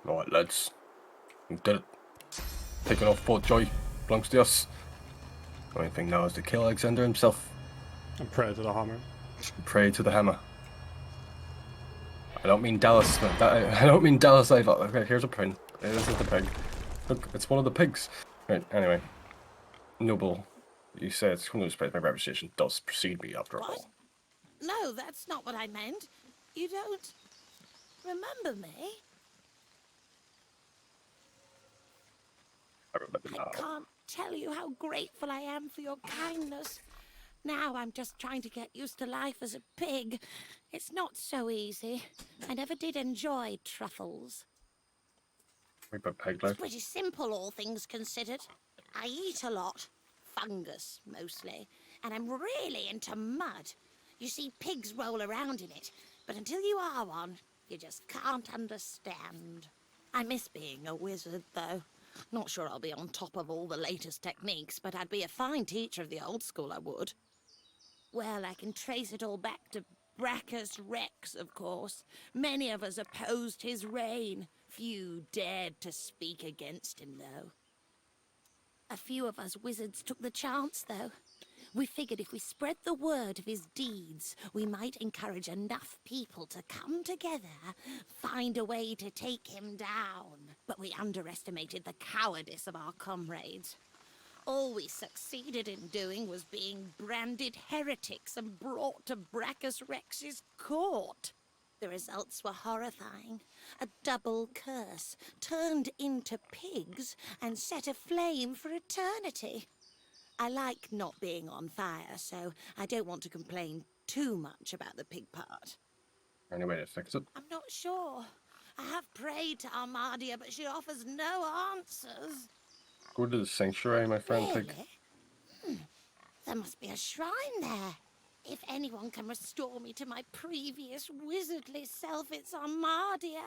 Alright, lads. We did it. Taking off Fort Joy. Belongs to us. The only thing now is to kill Alexander himself. And pray to the hammer. Pray to the hammer. I don't mean Dallas. I don't mean Dallas either. Okay, here's a pin. This is the pig. Look, it's one of the pigs. Right, anyway. Noble, you said it's going to spread my reputation. Does precede me after What? all. No, that's not what I meant. You don't remember me? I remember now. I can't tell you how grateful I am for your kindness. Now I'm just trying to get used to life as a pig. It's not so easy. I never did enjoy truffles. We put pig It's life. pretty simple, all things considered. I eat a lot. Fungus, mostly. And I'm really into mud. You see, pigs roll around in it. But until you are one, you just can't understand. I miss being a wizard, though. Not sure I'll be on top of all the latest techniques, but I'd be a fine teacher of the old school, I would. Well, I can trace it all back to Brachus Rex, of course. Many of us opposed his reign. Few dared to speak against him, though. A few of us wizards took the chance, though. We figured if we spread the word of his deeds, we might encourage enough people to come together, find a way to take him down. But we underestimated the cowardice of our comrades. All we succeeded in doing was being branded heretics and brought to Brachus Rex's court. The results were horrifying. A double curse, turned into pigs and set aflame for eternity. I like not being on fire, so I don't want to complain too much about the pig part. Any way to fix it? I'm not sure. I have prayed to Armadia, but she offers no answers. Go to the sanctuary, my friend. Really? Pig. There must be a shrine there. If anyone can restore me to my previous wizardly self, it's Armadia.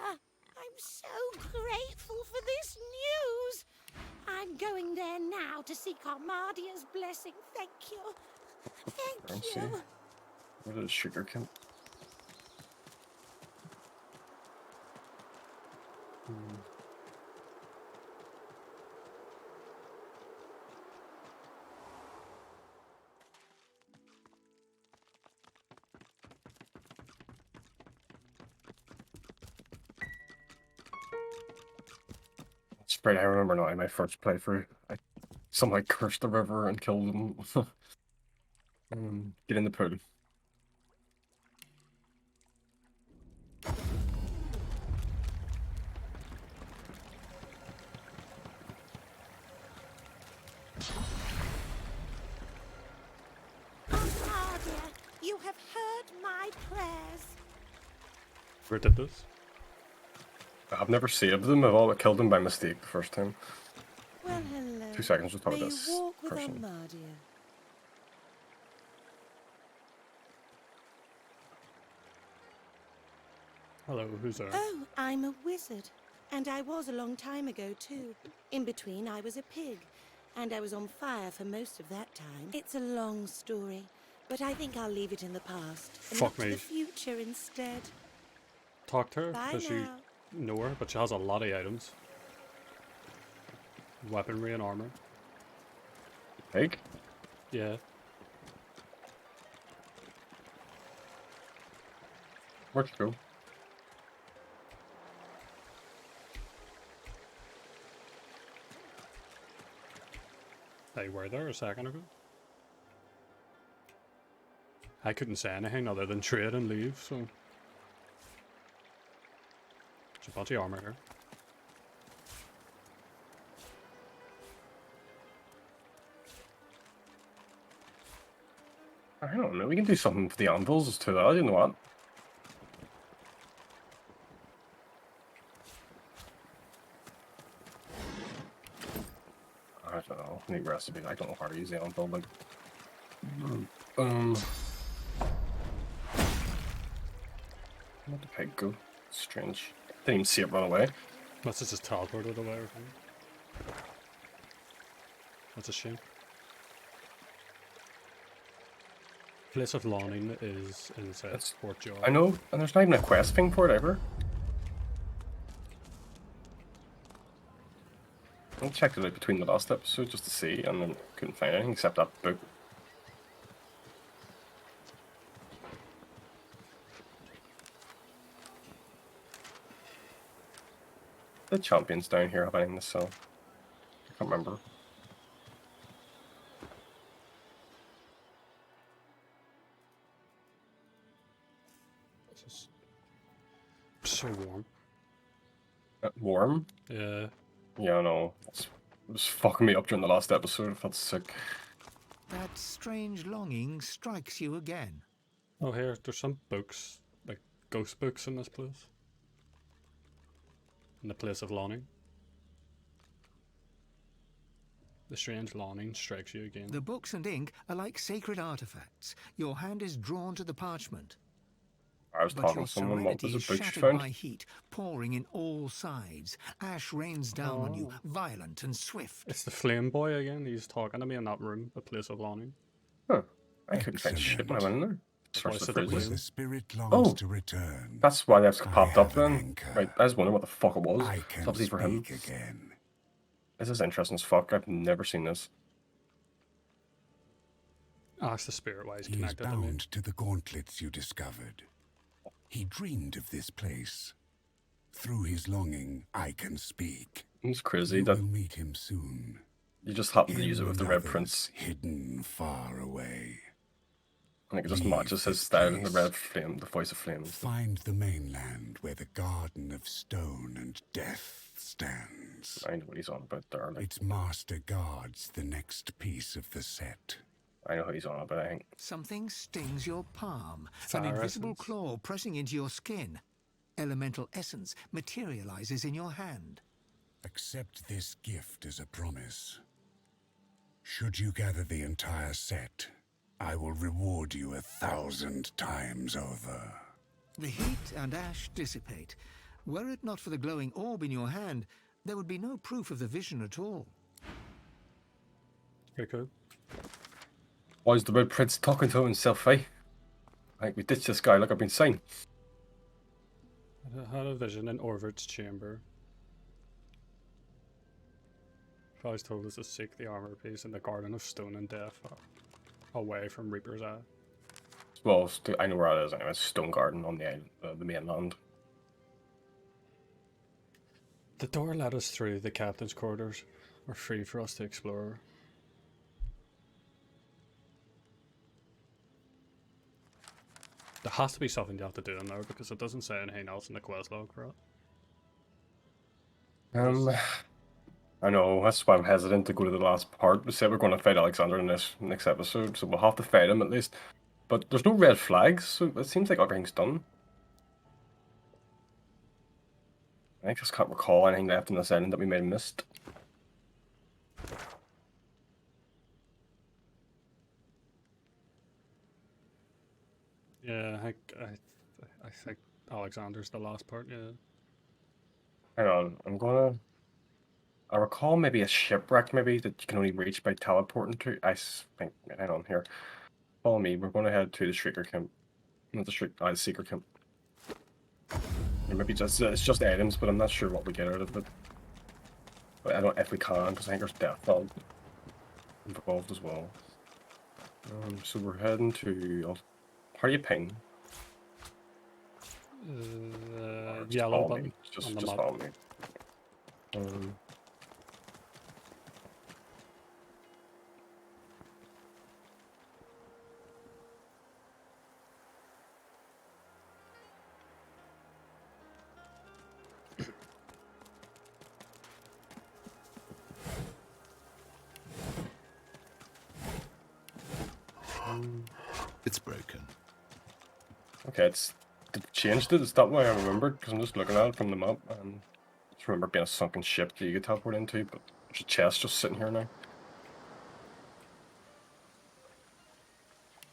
I'm so grateful for this news. I'm going there now to seek Armadia's blessing. Thank you. Thank Let's you. see. Where does sugar camp? Sprite, I remember now in my first playthrough, I somehow cursed the river and killed them. Get in the pool. Armadia, you have heard my prayers. Where did this? I've never saved them. I've all killed them by mistake the first time. Well, hello. 2 seconds, just talk May about you this walk with person. Armadia. Hello, who's there? Oh, I'm a wizard. And I was a long time ago, too. In between, I was a pig. And I was on fire for most of that time. It's a long story, but I think I'll leave it in the past. And Fuck look to me. the future instead. Talk to her? Bye Does she now. know her? But she has a lot of items. Weaponry and armor. Pig? Yeah. Where'd you go? They were there a second ago. I couldn't say anything other than trade and leave, so... There's a bunch of armor here. I don't know, we can do something for the anvils too, though, you know what? I don't know, need recipe, I don't know how to use the anvil, but... Where'd the pig go? Strange. Didn't even see it run away. Must have just teleported away or something. That's a shame. Place of Lawning is inside That's- Fort Joy. I know, and there's not even a quest thing for it ever. I checked it out between the last episode just to see, and then couldn't find anything except that book. The champions down here have anything to sell? I can't remember. It's just so warm. Warm? Yeah. Yeah, I know. It was fucking me up during the last episode. I felt sick. That strange longing strikes you again. Oh, here, there's some books, like ghost books in this place. In the place of longing. The strange longing strikes you again. The books and ink are like sacred artifacts. Your hand is drawn to the parchment. I was But talking your to someone. What serenity was is the book you shattered found? by heat, pouring in all sides. Ash rains down on you, violent and swift. It's the flame boy again. He's talking to me in that room, the place of longing. Huh. I couldn't find shit when I went in there. Search voice the of the phrases. flame. The spirit longs Oh, to return. That's why that's I popped up have an then. anchor. Right, I was wondering what the fuck it was. I It's can obviously for him. speak again. This is interesting as fuck. I've never seen this. Ask the spirit why he's He is connected to me. bound to the gauntlets you discovered. He dreamed of this place. Through his longing, I can speak. It's crazy You that will meet him soon. you just happen to Him use it with the and Red others Prince. hidden far away. I think it just Leave matches his this style and the place. red flame, the voice of flames. Find the mainland where the garden of stone and death stands. I know what he's on about there. Like, Its master guards the next piece of the set. I know what he's on about, I think. Something stings your palm. Fire An invisible essence. claw pressing into your skin. Elemental essence materializes in your hand. Accept this gift as a promise. Should you gather the entire set, I will reward you 1,000 times over. The heat and ash dissipate. Were it not for the glowing orb in your hand, there would be no proof of the vision at all. Okay, cool. Why is the Red Prince talking to himself, eh? I think we ditched this guy like I've been saying. I had a vision in Orvard's chamber. I was told us to seek the armor piece in the Garden of Stone and Death, away from Reaper's Eye. Well, I know where it is anyway. It's Stone Garden on the island, the mainland. The door led us through the captain's quarters, are free for us to explore. There has to be something you have to do in there because it doesn't say anything else in the quest log for it. I know, that's why I'm hesitant to go to the last part. We said we're going to fight Alexander in this next episode, so we'll have to fight him at least. But there's no red flags, so it seems like everything's done. I just can't recall anything left in this island that we may have missed. Yeah, I think Alexander's the last part. Yeah. Hang on, I recall maybe a shipwreck maybe that you can only reach by teleporting to. Think, hang on here. Follow me, we're going to head to the Shrieker Camp. Not the Seeker Camp. Or maybe it's just items, but I'm not sure what we get out of it. But I don't, if we can, because I think there's death dog involved as well. So we're heading to, how do you ping? Just Yellow follow button me. Just on the just map. follow me. It's broken. Okay, they changed it. Is that why I remembered? Because I'm just looking at it from the map, and I just remember it being a sunken ship that you could teleport into, but there's a chest just sitting here now.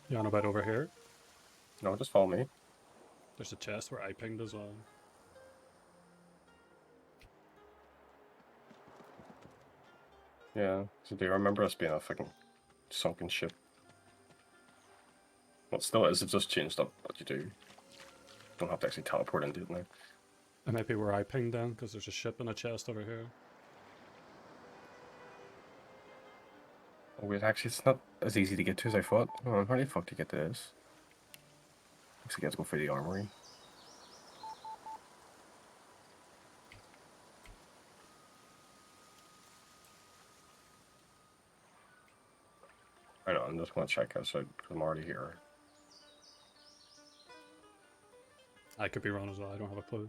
You on about over here? No, just follow me. There's a chest where I pinged as well. Yeah, so do you remember us being a fucking sunken ship? Well, it still is, it's just changed up what you do. Don't have to actually teleport into it now. It might be where I pinged down because there's a ship and a chest over here. wait, actually, it's not as easy to get to as I thought. Oh, how the fuck do you get to this? Looks like you have to go for the armory. I know, I'm just gonna check outside because I'm already here. I could be wrong as well, I don't have a clue.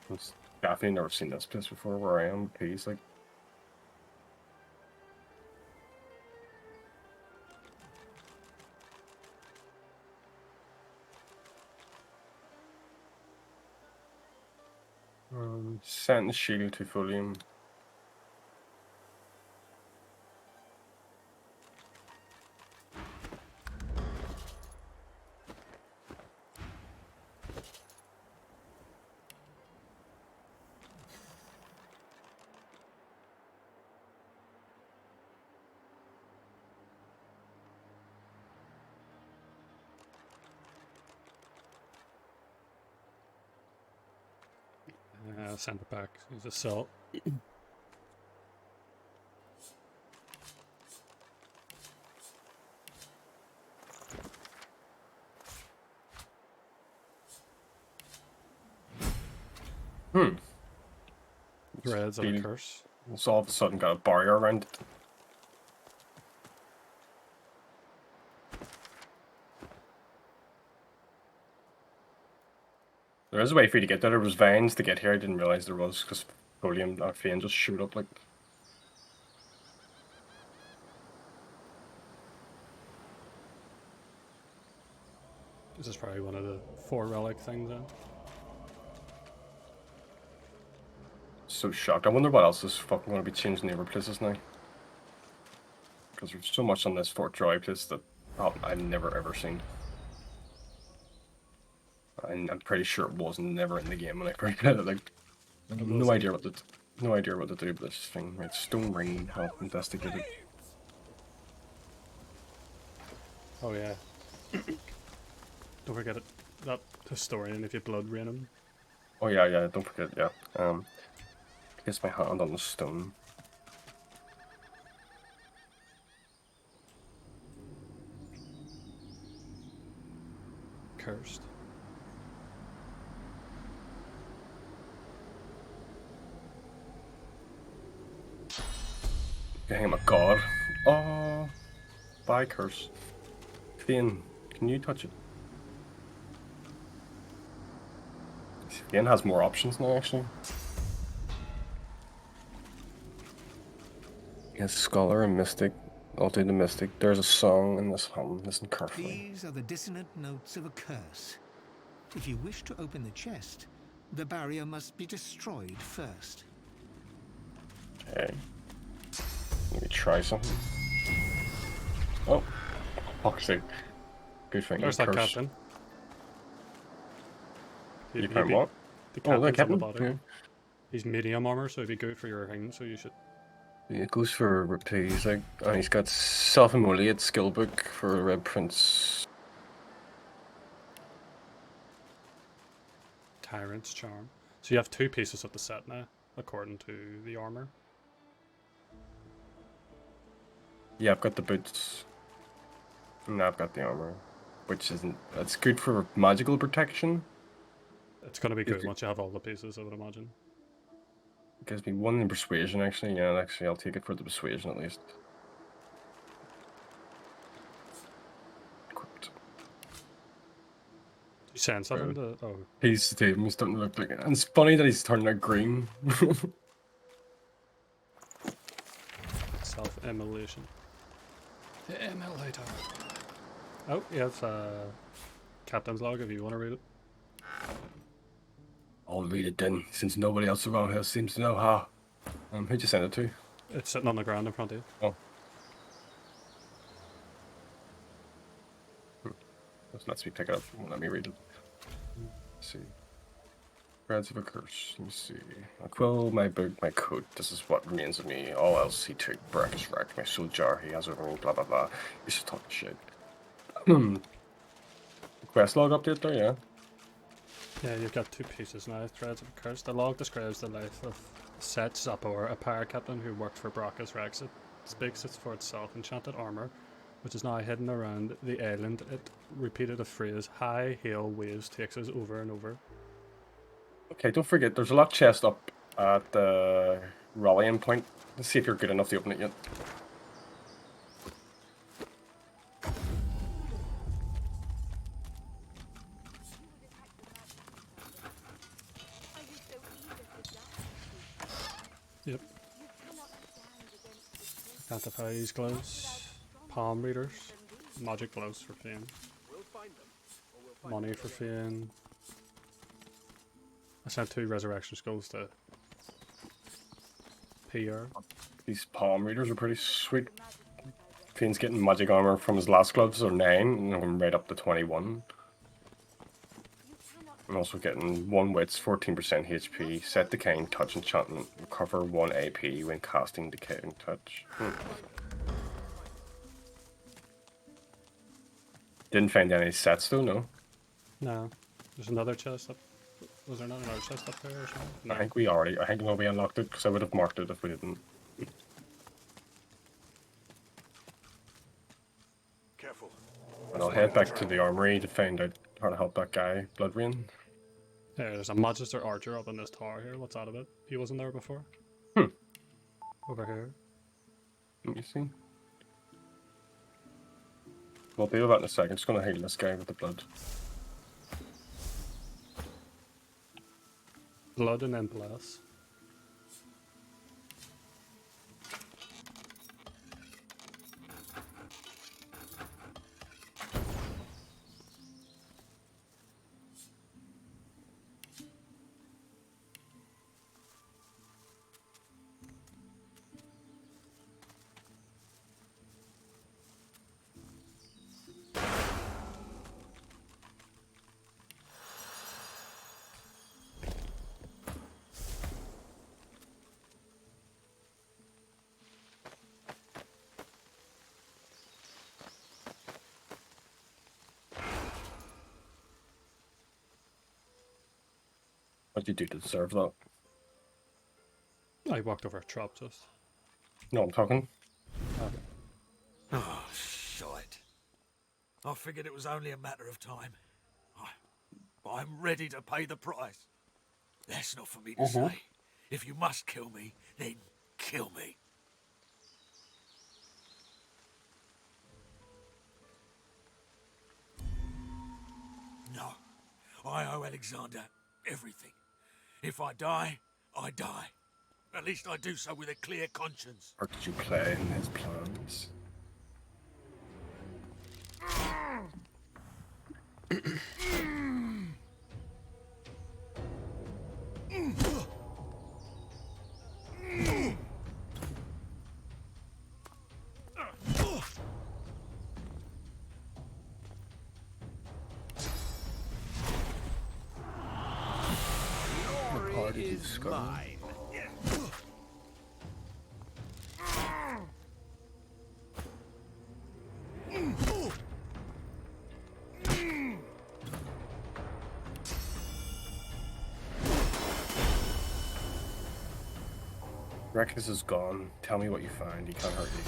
It's definitely never seen this place before where I am. Please, like. Sent shield to Folium. Send it back. Use a cell. Threads of a curse. It's all of a sudden got a barrier around it. There is a way for you to get there. There was vines to get here. I didn't realize there was because Folium Arcane just shoot up like. This is probably one of the 4 relic things then. So shocked. I wonder what else is fucking going to be changed in the other places now. Because there's so much on this Fort Dry place that I've never ever seen. And I'm pretty sure it was never in the game when I first played it. Like, I have no idea what to do with this thing. Right, Stone Ring, how investigated. Oh yeah. Don't forget it. That historian if you blood rain him. Oh yeah, don't forget, yeah. Place my hand on the stone. Cursed. I am a god. Oh, bye curse. Finn, can you touch it? Finn has more options now, actually. Yes, Scholar and Mystic. I'll do the Mystic. There's a song in this hum. Listen carefully. These are the dissonant notes of a curse. If you wish to open the chest, the barrier must be destroyed first. Okay. Maybe try something. Oh, fuck's sake. Good thing. There's that captain. You found what? The captain's the on captain? the body. Yeah. He's medium armor, so he'd be good for your thing, so you should. It goes for Reptile. He's like, he's got self-immolate skill book for Red Prince. Tyrant's Charm. So you have 2 pieces of the set now, according to the armor. Yeah, I've got the boots. And I've got the armor, which isn't. That's good for magical protection. It's going to be good once you have all the pieces, I would imagine. It gives me 1 in persuasion, actually. Yeah, actually, I'll take it for the persuasion at least. Equipped. You sense something? Oh. He's starting to look like it. And it's funny that he's turning out green. Self-immolation. The immolator. Oh, yeah, it's Captain's Log if you want to read it. I'll read it then, since nobody else around here seems to know how. Who'd you send it to? It's sitting on the ground in front of you. Oh. This lets me pick it up. Won't let me read it. Let's see. Threads of a curse. Let me see. I quill my book, my coat. This is what remains of me. All else he took. Brackish rack. My soul jar he has over me. Blah blah blah. He's just talking shit. Quest log update there, yeah. Yeah, you've got 2 pieces now. Threads of a curse. The log describes the life of Sept Zapor, a pirate captain who worked for Brackish Rex. It speaks for itself. Enchanted armor, which is now hidden around the island. It repeated a phrase, high hail waves takes us over and over. Okay, don't forget, there's a lock chest up at the rallying point. Let's see if you're good enough to open it yet. Yep. Identify these gloves. Palm readers. Magic gloves for Fane. Money for Fane. I sent 2 resurrection skulls to PR. These palm readers are pretty sweet. Fiend's getting magic armor from his last gloves are 9, and I'm right up to 21. I'm also getting 1 wits, 14% HP, set decaying touch enchantment, recover 1 AP when casting decaying touch. Didn't find any sets though, no. No. There's another chest up. Was there not another chest up there or something? No. I think we unlocked it, because I would have marked it if we didn't. Careful. And I'll head back to the armory to find out how to help that guy, Bloodbrain. Yeah, there's a Magister Archer up in this tower here. What's out of it? He wasn't there before. Over here. Let me see. We'll deal with that in a second. Just gonna heal this guy with the blood. Blood and then bless. What'd you do to deserve that? I walked over a trap just. No, I'm talking. Okay. Oh, shite. I figured it was only a matter of time. I'm ready to pay the price. That's not for me to say. If you must kill me, then kill me. No. I owe Alexander everything. If I die, I die. At least I do so with a clear conscience. Or did you play in his plans? Is mine. Reckless is gone. Tell me what you find. He can't hurt you.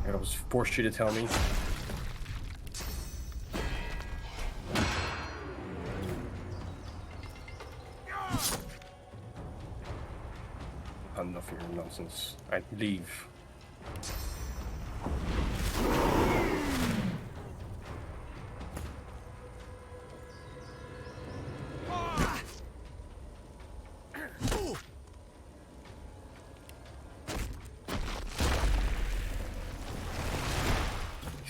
I was forced you to tell me. Enough of your nonsense. I leave.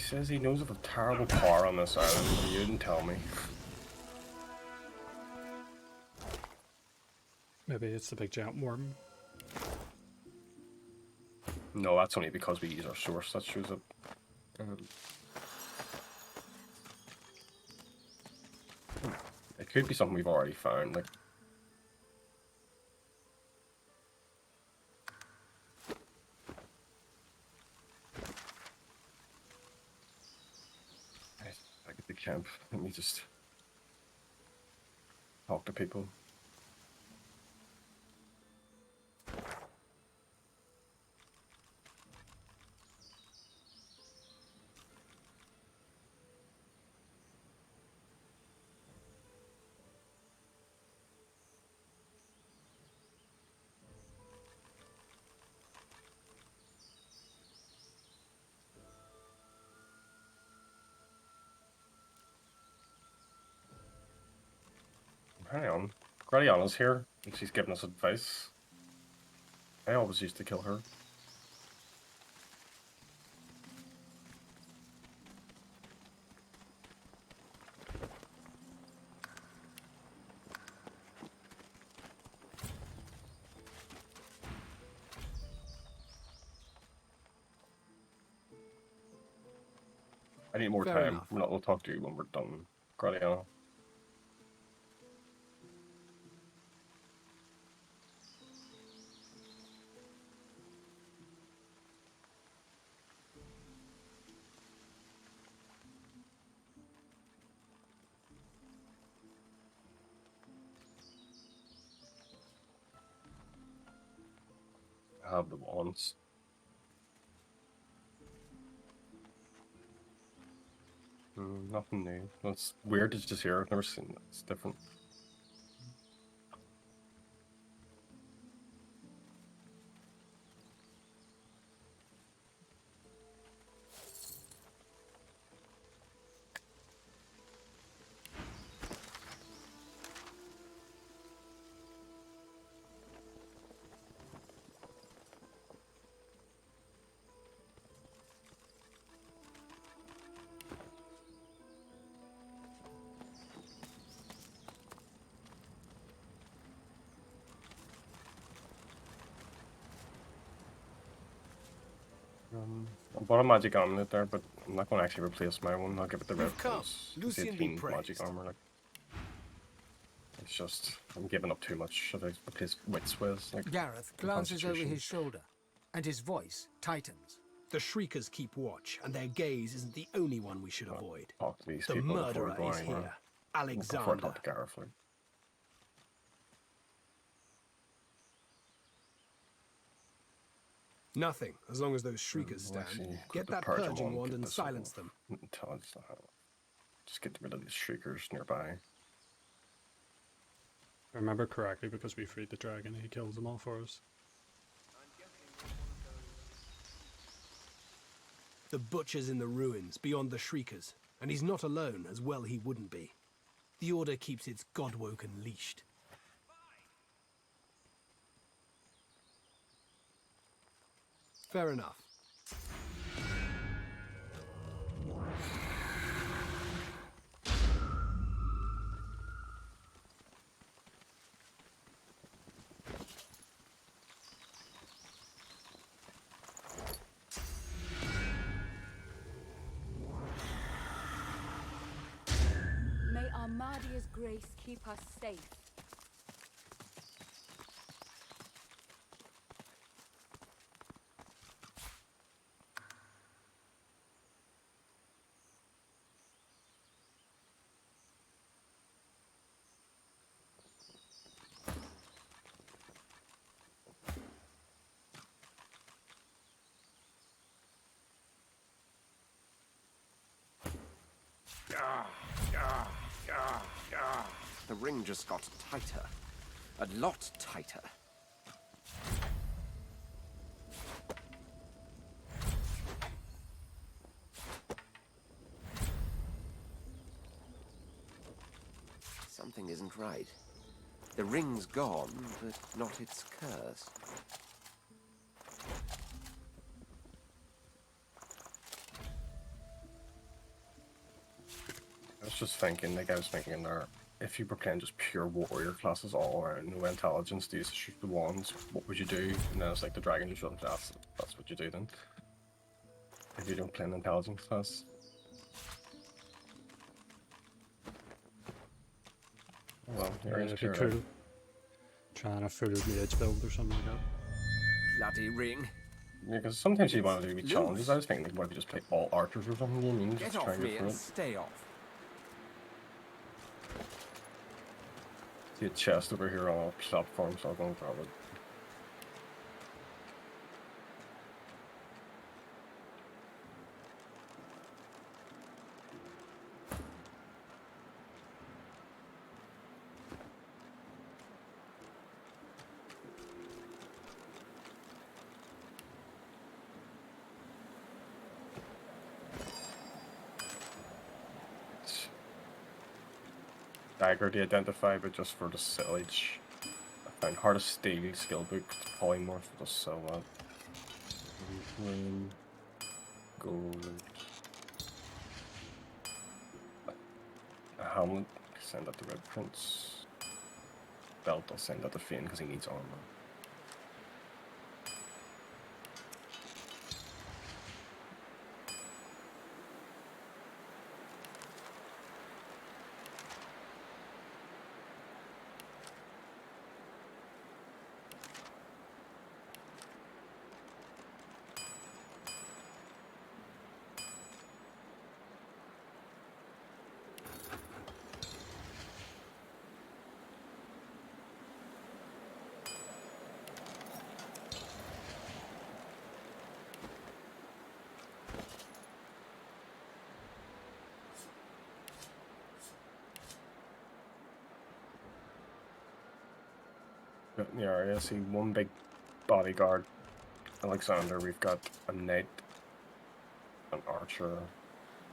says he knows of a terrible power on this island, but you didn't tell me. Maybe it's the big giant worm. No, that's only because we use our source. That shows up. It could be something we've already found, like. Back at the camp. Let me just talk to people. Hang on. Gradiana's here, and she's giving us advice. I always used to kill her. I need more Fair time. enough. We'll talk to you when we're done, Gradiana. I have the wands. Nothing new. That's weird. It's just here. I've never seen it. It's different. I bought a magic amulet there, but I'm not going to actually replace my one. I'll give it the red You've come. because it's Lucian be 18 magic praised. armor. Like, it's just I'm giving up too much. Should I replace wits with? Like, Gareth glances over Constitution. his shoulder, and his voice tightens. The Shriekers keep watch, and their gaze isn't the only one we should avoid. talk to these The people murderer before is going. here, Before I Alexander. talk to Gareth. Like. Nothing, as long as those Shriekers stand. Actually, Get the that purging purging one, wand get and this silence one. them. Just get rid of these shriekers nearby. If I remember correctly, because we freed the dragon, he kills them all for us. The butcher's in the ruins, beyond the Shriekers. And he's not alone, as well he wouldn't be. The Order keeps its godwoken leashed. Fair enough. May Armadia's grace keep us safe. The ring just got tighter. A lot tighter. Something isn't right. The ring's gone, but not its curse. just thinking, like I was thinking in there, if you were playing just pure warrior classes all around, no intelligence, these shoot the wands, what would you do? And then it's like the dragon you shouldn't, that's what you do then. If you don't play an intelligence class. Well, here is It'd be cool. Trying a full mage build or something like that. Bloody ring. Yeah, because sometimes you want to do challenges. I was thinking, like, what if you just play all archers or something? You know, Get just try off and me go for and it. stay off. See a chest over here on a platform, so I'll go and grab it. Dagger to identify, but just for the silage. I found Heart of Steel skill book, polymorph, will just sell that. Green, gold. A helmet, send that to Red Prince. Belt, I'll send that to Finn because he needs armor. Got in the area, see one big bodyguard, Alexander, we've got a knight, an archer.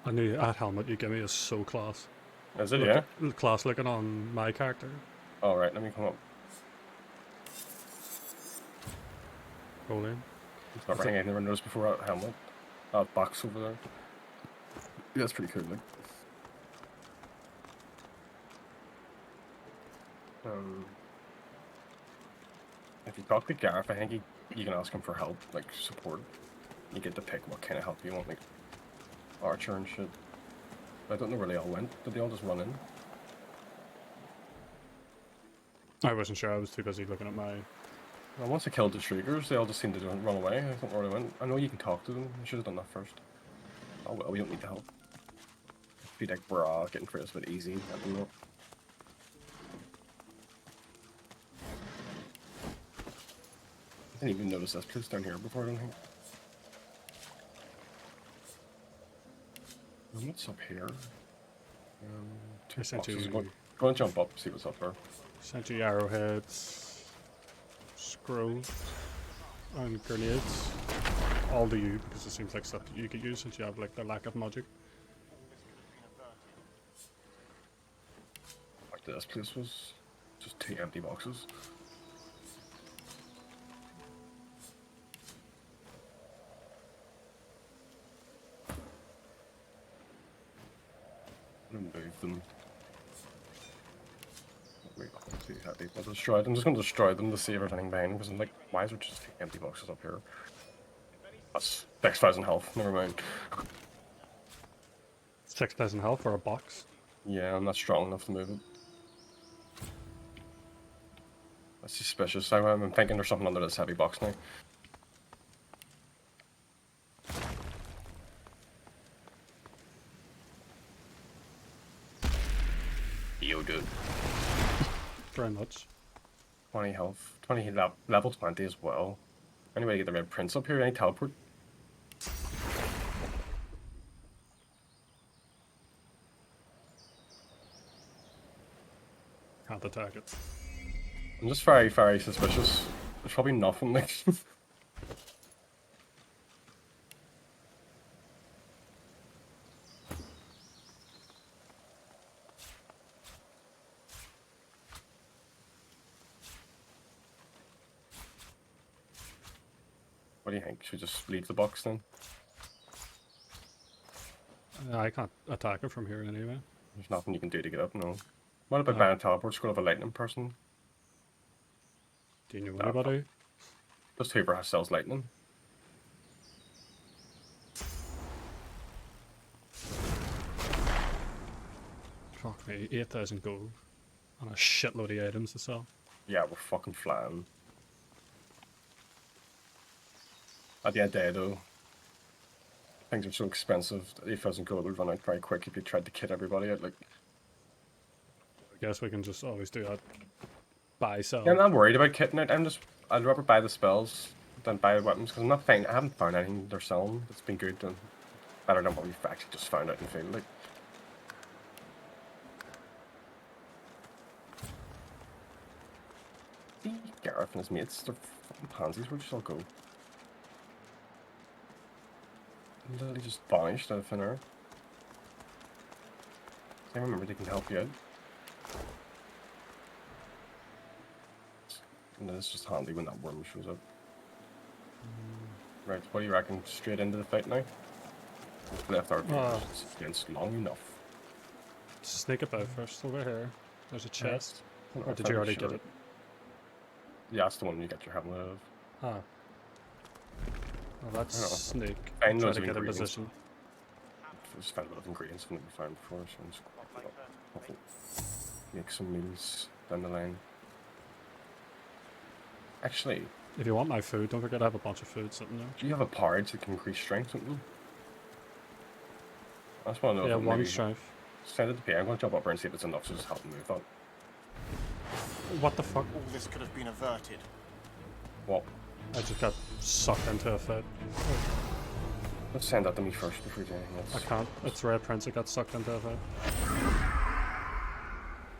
I knew that helmet you give me is so class. Is it, yeah? Class looking on my character. Alright, let me come up. Roll in. It's not everything I never noticed before, that helmet. Box over there. Yeah, that's pretty cool, like. If you talk to Gareth, I think you can ask him for help, like support. You get to pick what kind of help you want, like archer and shit. I don't know where they all went. Did they all just run in? I wasn't sure, I was too busy looking at my... Well, once I killed the Shriekers, they all just seemed to run away. I don't know where they went. I know you can talk to them. You should have done that first. Oh well, we don't need the help. Be like, brah, getting through this a bit easy at the moment. I didn't even notice this place down here before, I don't think. And what's up here? Two boxes. Go and jump up, see what's up there. Sent you arrowheads, scrolls, and grenades. All to you, because it seems like stuff that you could use since you have like the lack of magic. Like this place was just 2 empty boxes. Move them. Wait, let's see how people destroyed. I'm just going to destroy them to see if there's anything behind them, because I'm like, why is there just 2 empty boxes up here? That's 6,000 health, never mind. 6,000 health for a box? Yeah, I'm not strong enough to move it. That's suspicious. I'm thinking there's something under this heavy box now. Yo, dude. Very much. 20 health. 20 level 20 as well. Anyway, get the Red Prince up here. Any teleport? Can't attack it. I'm just very, very suspicious. There's probably nothing like. What do you think? Should we just leave the box then? I can't attack it from here anyway. There's nothing you can do to get up, no. What about No. buying a teleport school of a lightning person? Do you know No, anybody? Just Hoover has sells lightning. Fuck me, 8,000 gold. And a shitload of items to sell. Yeah, we're fucking flying. At the end of the day, though, things are so expensive that 8,000 gold would run out very quick if you tried to kit everybody out. Like, I guess we can just always do that. Buy, sell. yeah, I'm not worried about kitting out. I'd rather buy the spells than buy the weapons because I haven't found anything they're selling that's been good and better than what we've actually just found out in the field. Like, see, Gareth and his mates, they're fucking pansies. Where'd you all go? Literally just vanished out of thin air. I remember they can help you out. And then it's just handy when that worm shows up. Right, what do you reckon? Straight into the fight now? We've left our against long enough. Sneak about first, over here. There's a chest. Right. Or did you already get it? Yeah, that's the one you get your helmet out of. Ah. Well, that's sneak. I Try know to there's get a ingredients. position. Just found a lot of ingredients I've never found before, so I'm just gonna make some meals down the line. Actually, If you want my food, don't forget I have a bunch of food sitting there. do you have a porridge that can increase strength or something? I just want to know Yeah, if it one maybe- strength. Send it to me. I'm going to jump up there and see if it's enough to just help move on. What the fuck? All this could have been averted. What? I just got sucked into a fight. Let's send that to me first before we do anything else. I can't. It's Red Prince that got sucked into a fight.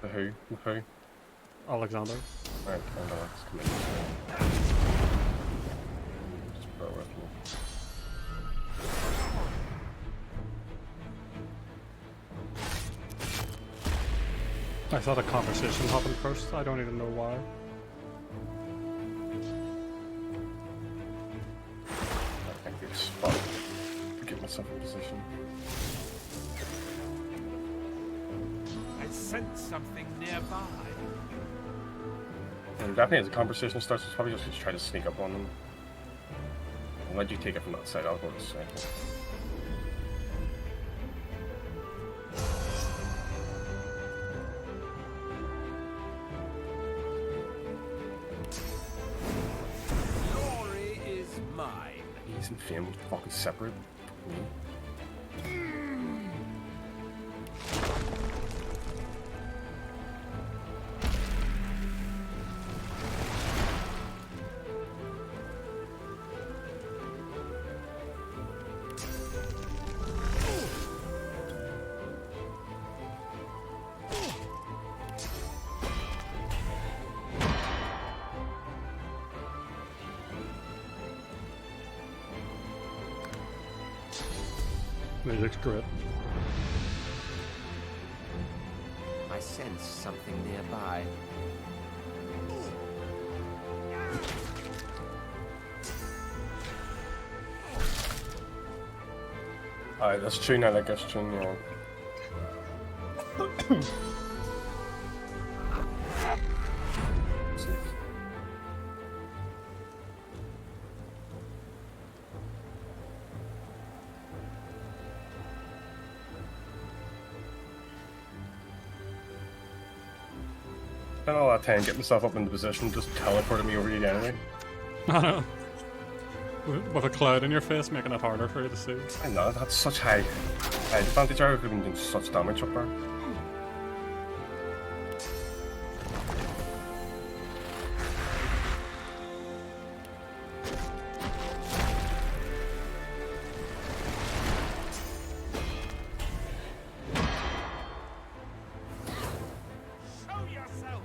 The who? The who? Alexander. Right, and let's come in. Just bear with me. I thought a conversation happened first. I don't even know why. I think it's fun to get myself in position. I sense something nearby. And definitely as the conversation starts, it's probably just to try to sneak up on them. I'll let you take it from that side, I'll go this side. Glory is mine. He's and fame would fucking separate me. Music's great. I sense something nearby. Aye, that's true now, like that's true, yeah. Spent all that time getting myself up into position, just teleported me over you anyway. I know. With a cloud in your face, making it harder for you to see. I know, that's such high advantage. I could have been doing such damage up there. Show yourself.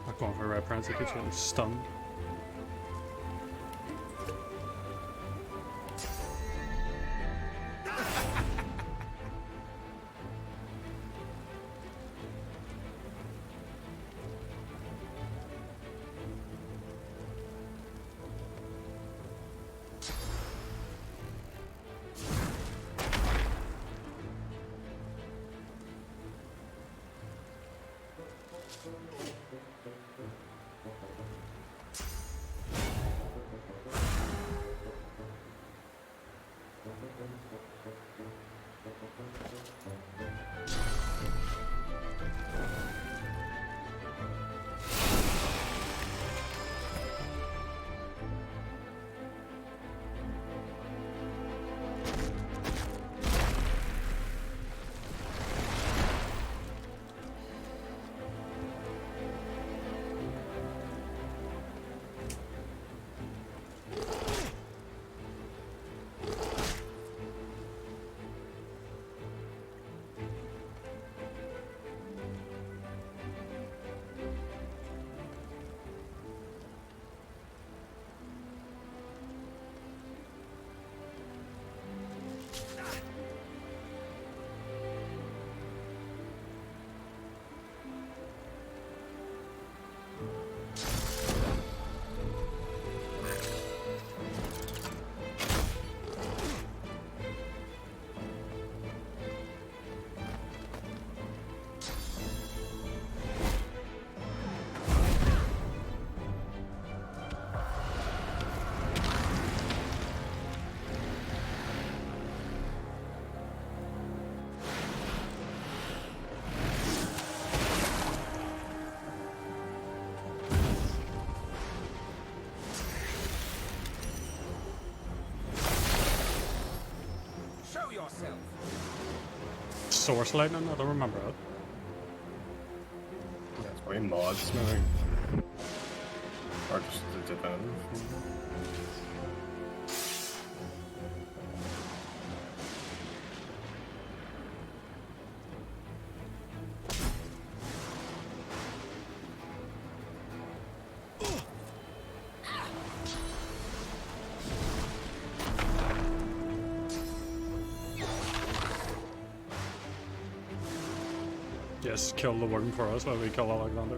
Not going for Red Prince, it keeps getting stunned. Source lightning? I don't remember it. Yeah, it's probably mods, maybe. Or just the Divinity. Yes, kill the warden for us while we kill Alexander.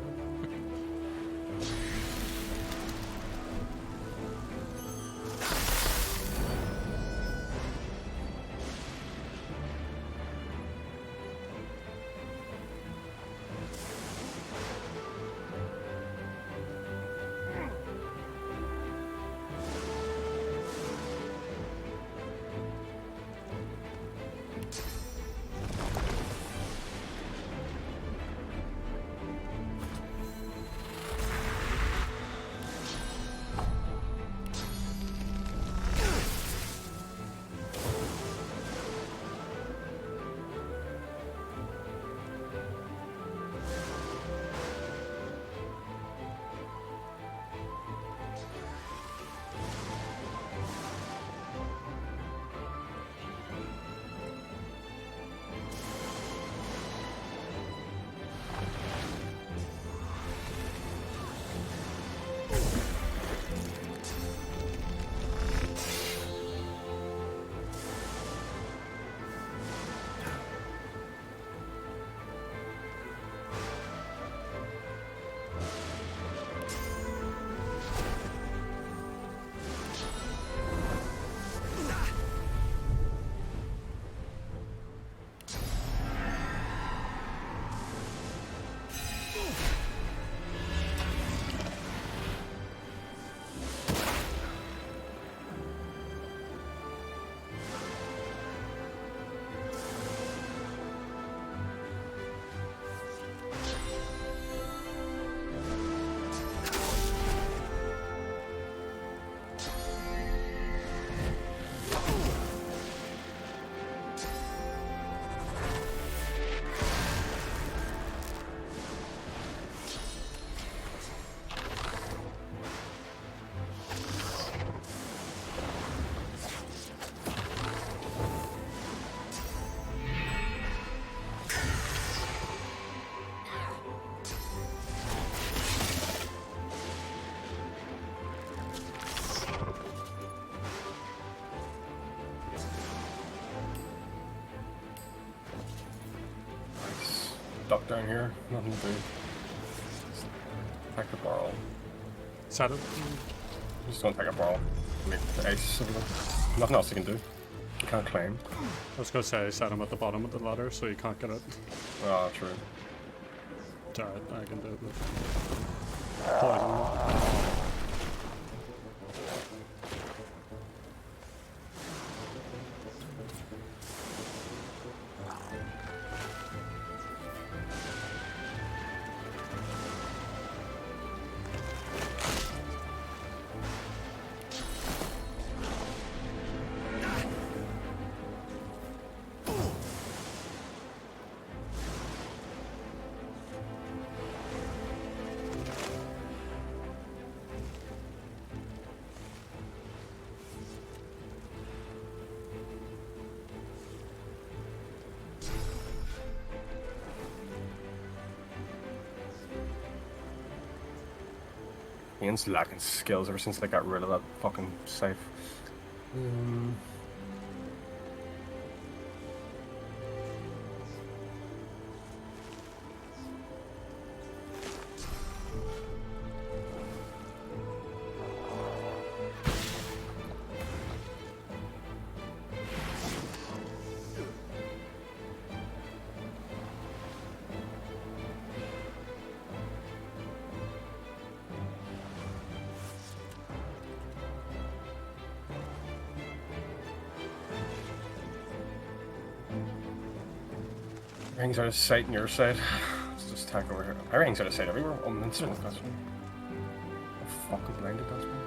Duck down here, nothing to do. Just take a barrel. Set it. Just don't take a barrel. Make the ice of it. Nothing else you can do. You can't claim. I was going to say set him at the bottom of the ladder so you can't get it. Ah, true. It's alright, I can do it with poison. Ian's lacking skills ever since they got rid of that fucking safe. Rings out of sight on your side. Let's just attack over here. My rings out of sight everywhere. Oh, I'm instant with this one. Oh, fucking blinded that's one.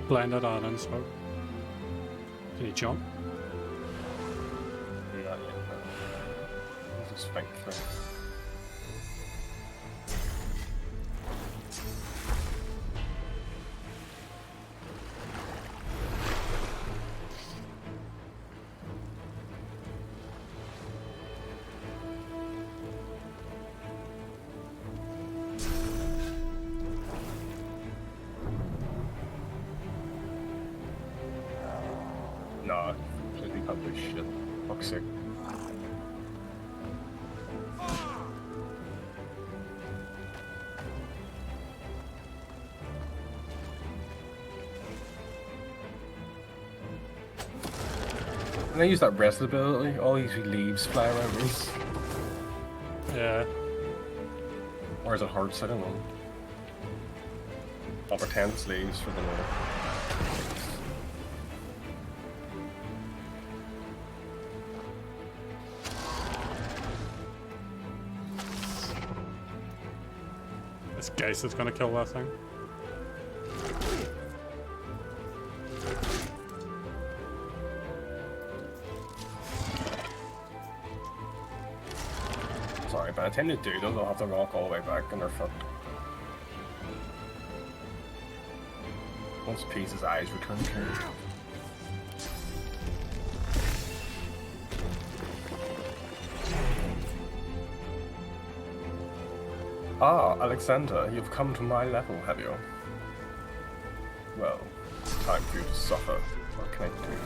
Blinded on and smoke. Can you jump? Yeah. Let's just spike through. No, completely public shit. Fuck's sake. When I use that rest ability, all these leaves fly around me. Yeah. Or is it hard? I don't know. I'll pretend it's leaves for the moment. This Geist is gonna kill that thing. Sorry, by the time they do, they'll have to walk all the way back on their foot. Once Peace's eyes return to him. Ah, Alexander, you've come to my level, have you? Well, time for you to suffer. What can I do?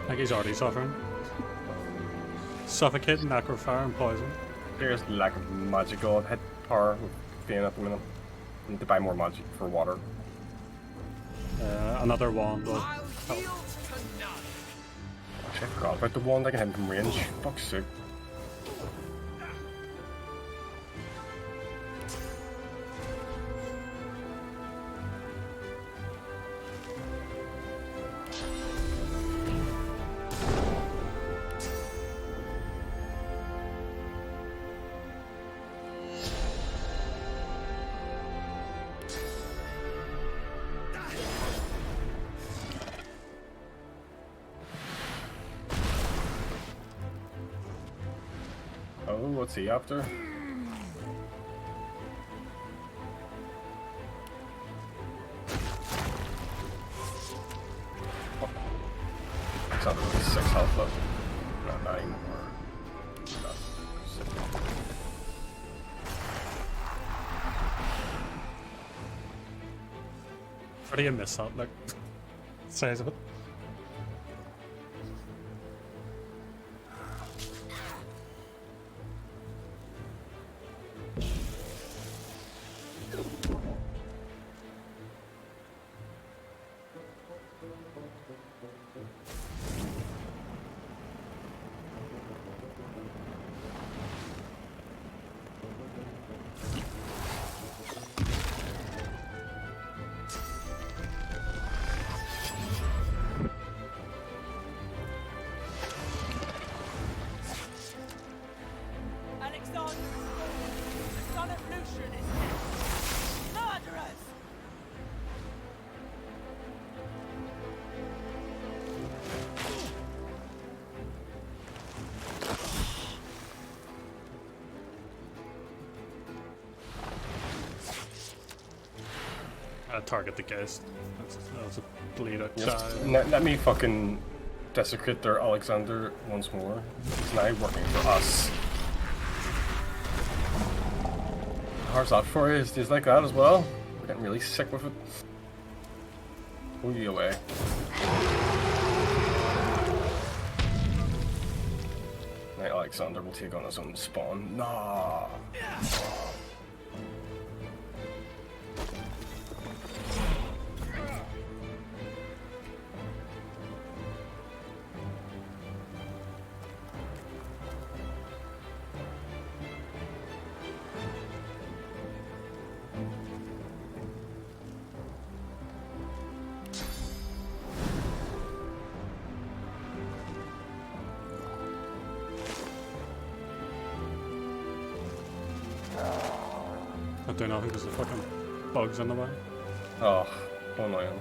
I think he's already suffering. Suffocating, necrofire, and poison. There's lack of magical hit power with being at the minute. I need to buy more magic for water. Another wand will help. Actually, I forgot about the wand. I can hit him from range. Fuck's sake. Oh, what's he after? Oh. It's up to 6 health left. Not 9 or 6. How do you miss that? Like, size of it. Target the Geist. That's a bleed out. Let me fucking desecrate their Alexander once more. He's now working for us. how's that for you? Is like that as well? We're getting really sick with it. Pull you away. Knight Alexander will take on his own spawn. Nah. I do nothing because the fucking bugs in the way. Oh, annoying.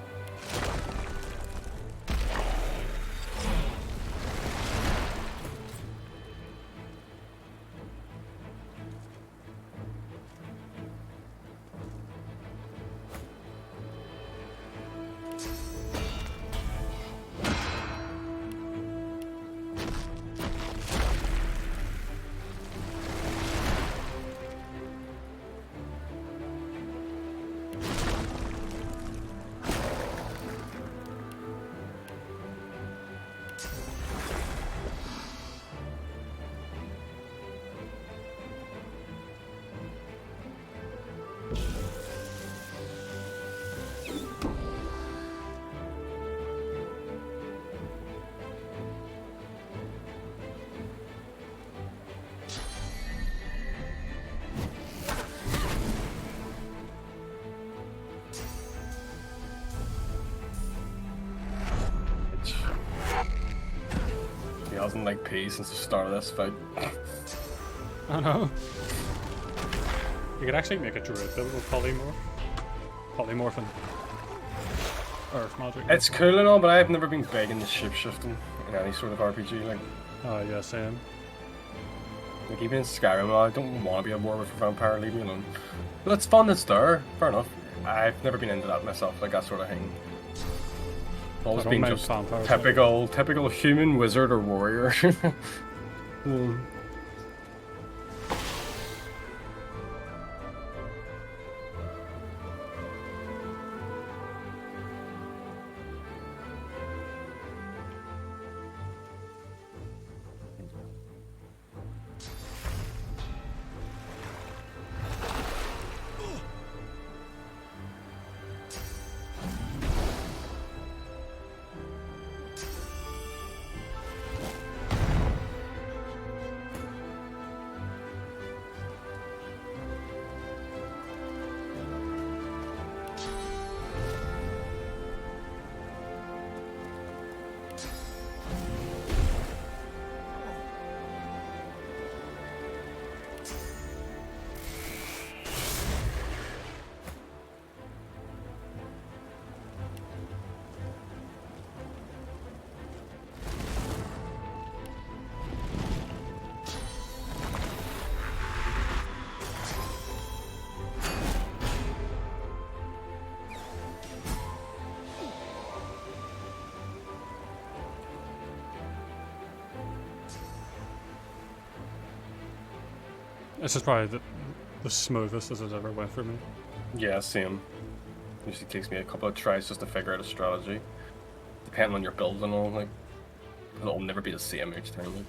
He hasn't liked peace since the start of this fight. I know. You could actually make a druid build with polymorph and earth magic. It's cool and all, but I've never been big into shapeshifting in any sort of RPG. Like, oh yeah, same. Like even in Skyrim, I don't want to be a warrior for vampire. Leave me alone. But it's fun. It's there. Fair enough. I've never been into that myself. Like that sort of thing. Always been just typical human wizard or warrior. This is probably the smoothest as it ever went for me. Yeah, same. Usually takes me a couple of tries just to figure out a strategy. Depending on your build and all, like, it'll never be the same each time. Like.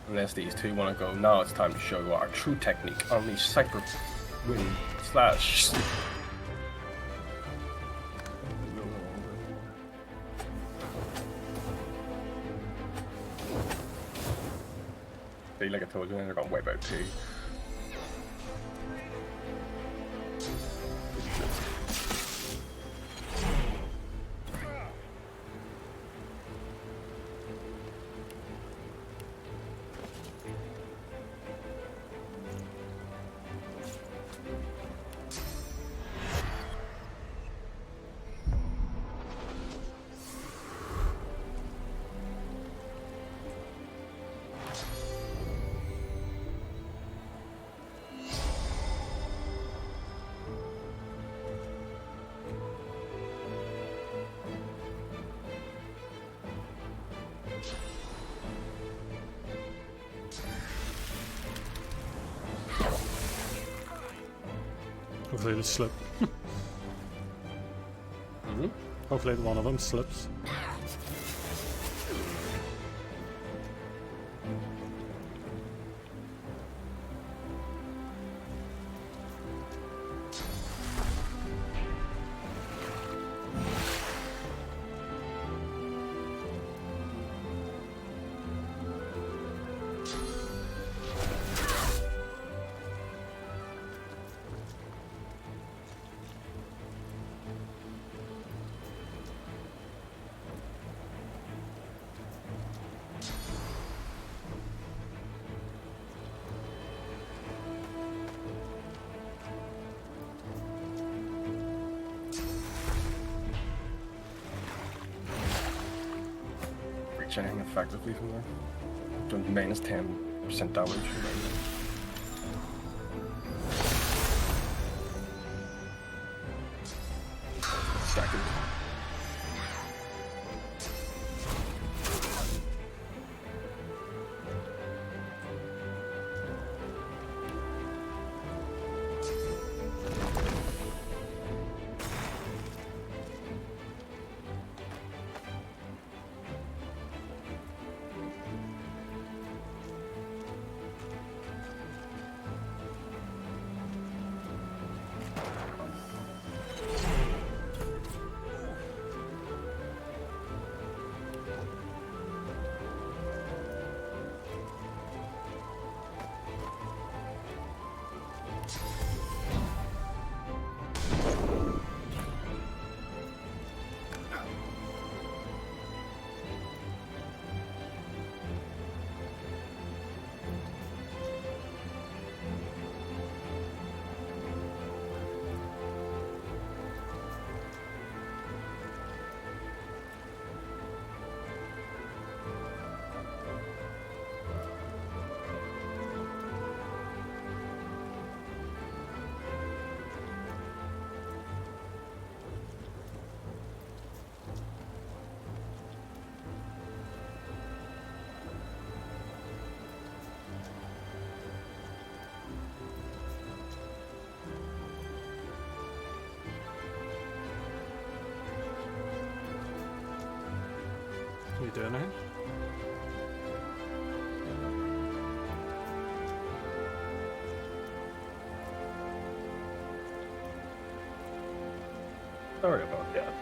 Unless these two want to go, now it's time to show you our true technique on the Cypher Wind Slash. See, like I told you, they're gonna wipe out too. Hopefully they slip. Hopefully one of them slips. Anything effectively from there. Doing minus 10% damage. Second. Are you doing anything? Sorry about that.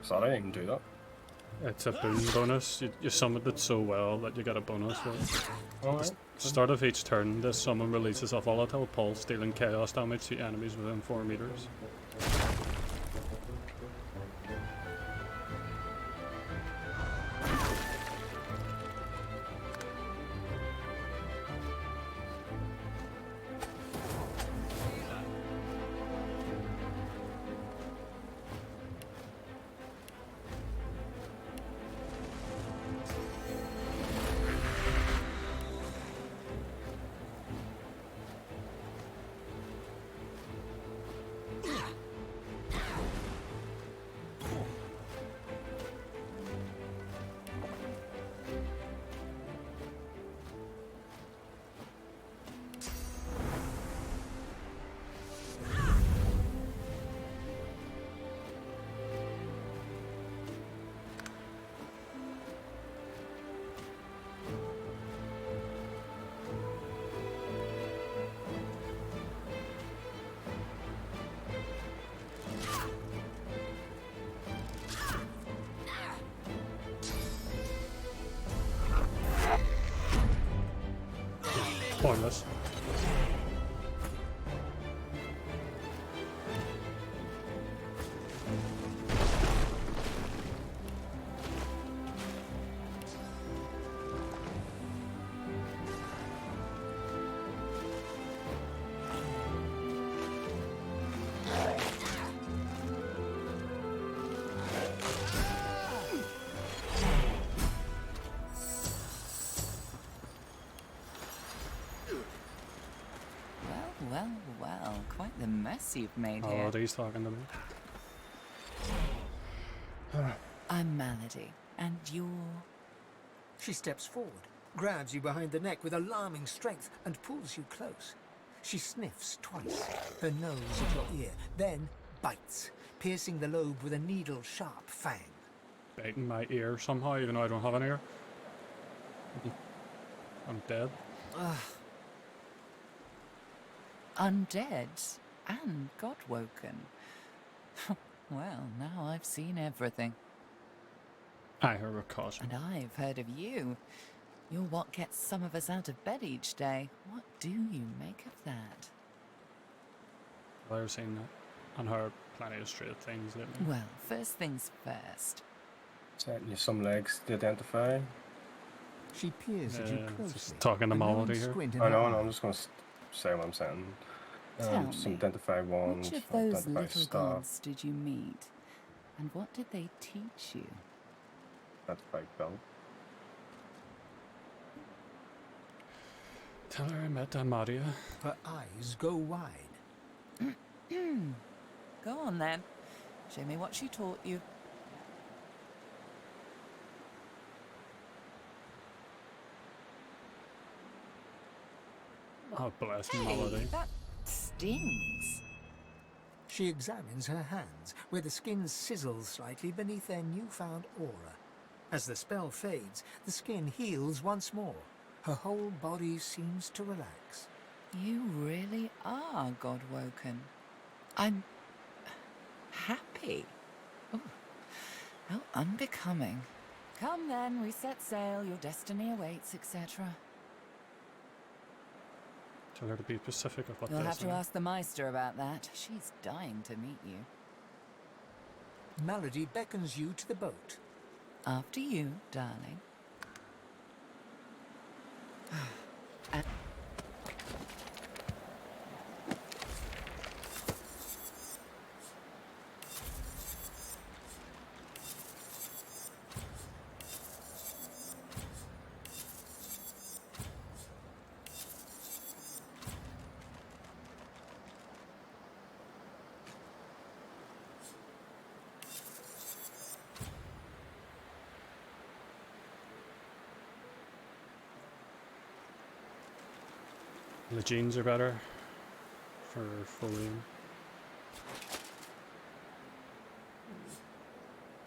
Sorry, I can do that. It's a boon bonus. You summoned it so well that you get a bonus for it. Alright. Start of each turn, this summon releases a volatile pulse, dealing chaos damage to enemies within 4 meters. Pointless. mess you've made Oh, here. he's talking to me. I'm Malady, and you're... She steps forward, grabs you behind the neck with alarming strength, and pulls you close. She sniffs twice, her nose at your ear, then bites, piercing the lobe with a needle-sharp fang. Biting my ear somehow, even though I don't have an ear. I'm dead. Undead and God.woken. Well, now I've seen everything. I heard a caution. And I've heard of you. You're what gets some of us out of bed each day. What do you make of that? I've seen that and heard plenty of straight things lately. Well, first things first. Setting you some legs to identify. She peers at you closely. Just talking to Malady here. I know, I'm just going to say what I'm saying. Tell Just me, identify one, which of those identify little stuff, gods did you meet? And what did they teach you? identify belt. Tell her I met Maria. Her eyes go wide. Go on then. Show me what she taught you. Oh, bless Hey, Malady. that stings. She examines her hands, where the skin sizzles slightly beneath their newfound aura. As the spell fades, the skin heals once more. Her whole body seems to relax. You really are God.woken. I'm happy. Oh, how unbecoming. Come then, we set sail, your destiny awaits, etc. Tell her to be specific of what You'll have this to is. ask the Meister about that. She's dying to meet you. Malady beckons you to the boat. After you, darling. And The jeans are better for Folium.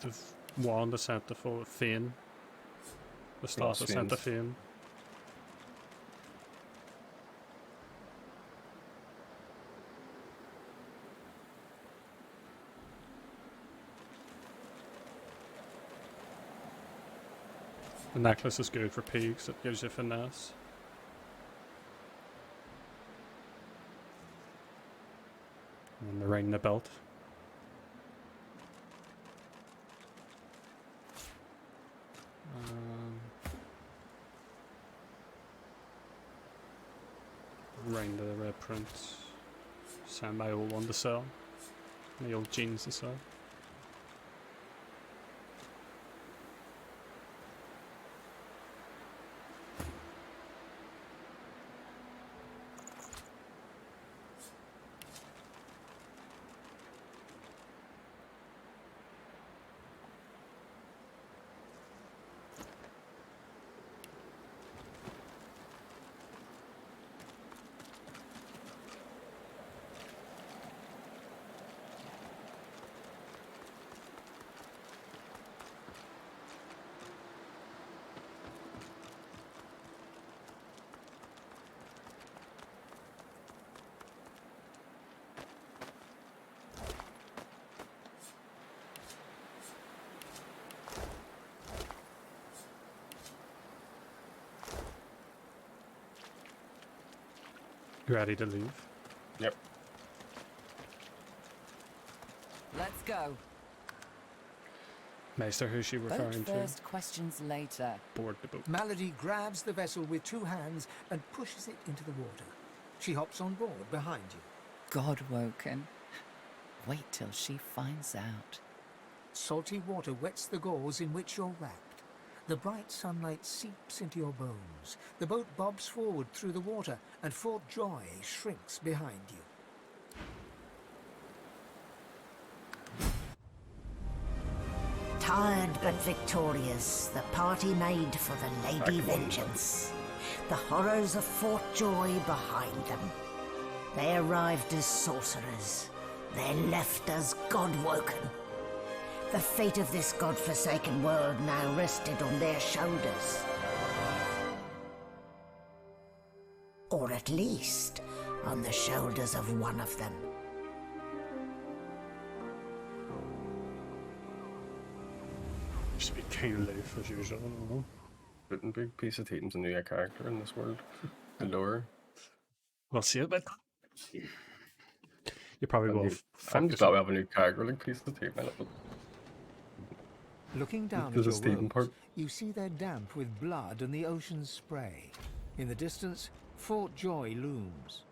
The wand is sent to full Fane. The staff is sent to Fane. The necklace is good for pigs, it gives you finesse. And the ring, the belt. Ring to the red prince. Send my old one to sell. My old jeans to sell. You ready to leave? Yep. let's go. Meister, who's she Boat referring to? first, questions later. Board the boat. Malady grabs the vessel with two hands and pushes it into the water. She hops on board behind you. God.woken. Wait till she finds out. Salty water wets the gauze in which you're wrapped. The bright sunlight seeps into your bones. The boat bobs forward through the water, and Fort Joy shrinks behind you. Tired but victorious, the party made for the Lady Vengeance. The horrors of Fort Joy behind them. They arrived as sorcerers. They left as God-woken. The fate of this God-forsaken world now rested on their shoulders. Or at least, on the shoulders of one of them. Used to be Kingleaf as usual. I don't know. Wouldn't be Piece of Tatum's a new character in this world. The lore. We'll see it, but you probably will. I'm just glad we have a new character like Piece of Tatum. I love it. Looking down at There's a your Stephen robes, part. you see they're damp with blood and the ocean's spray. In the distance, Fort Joy looms.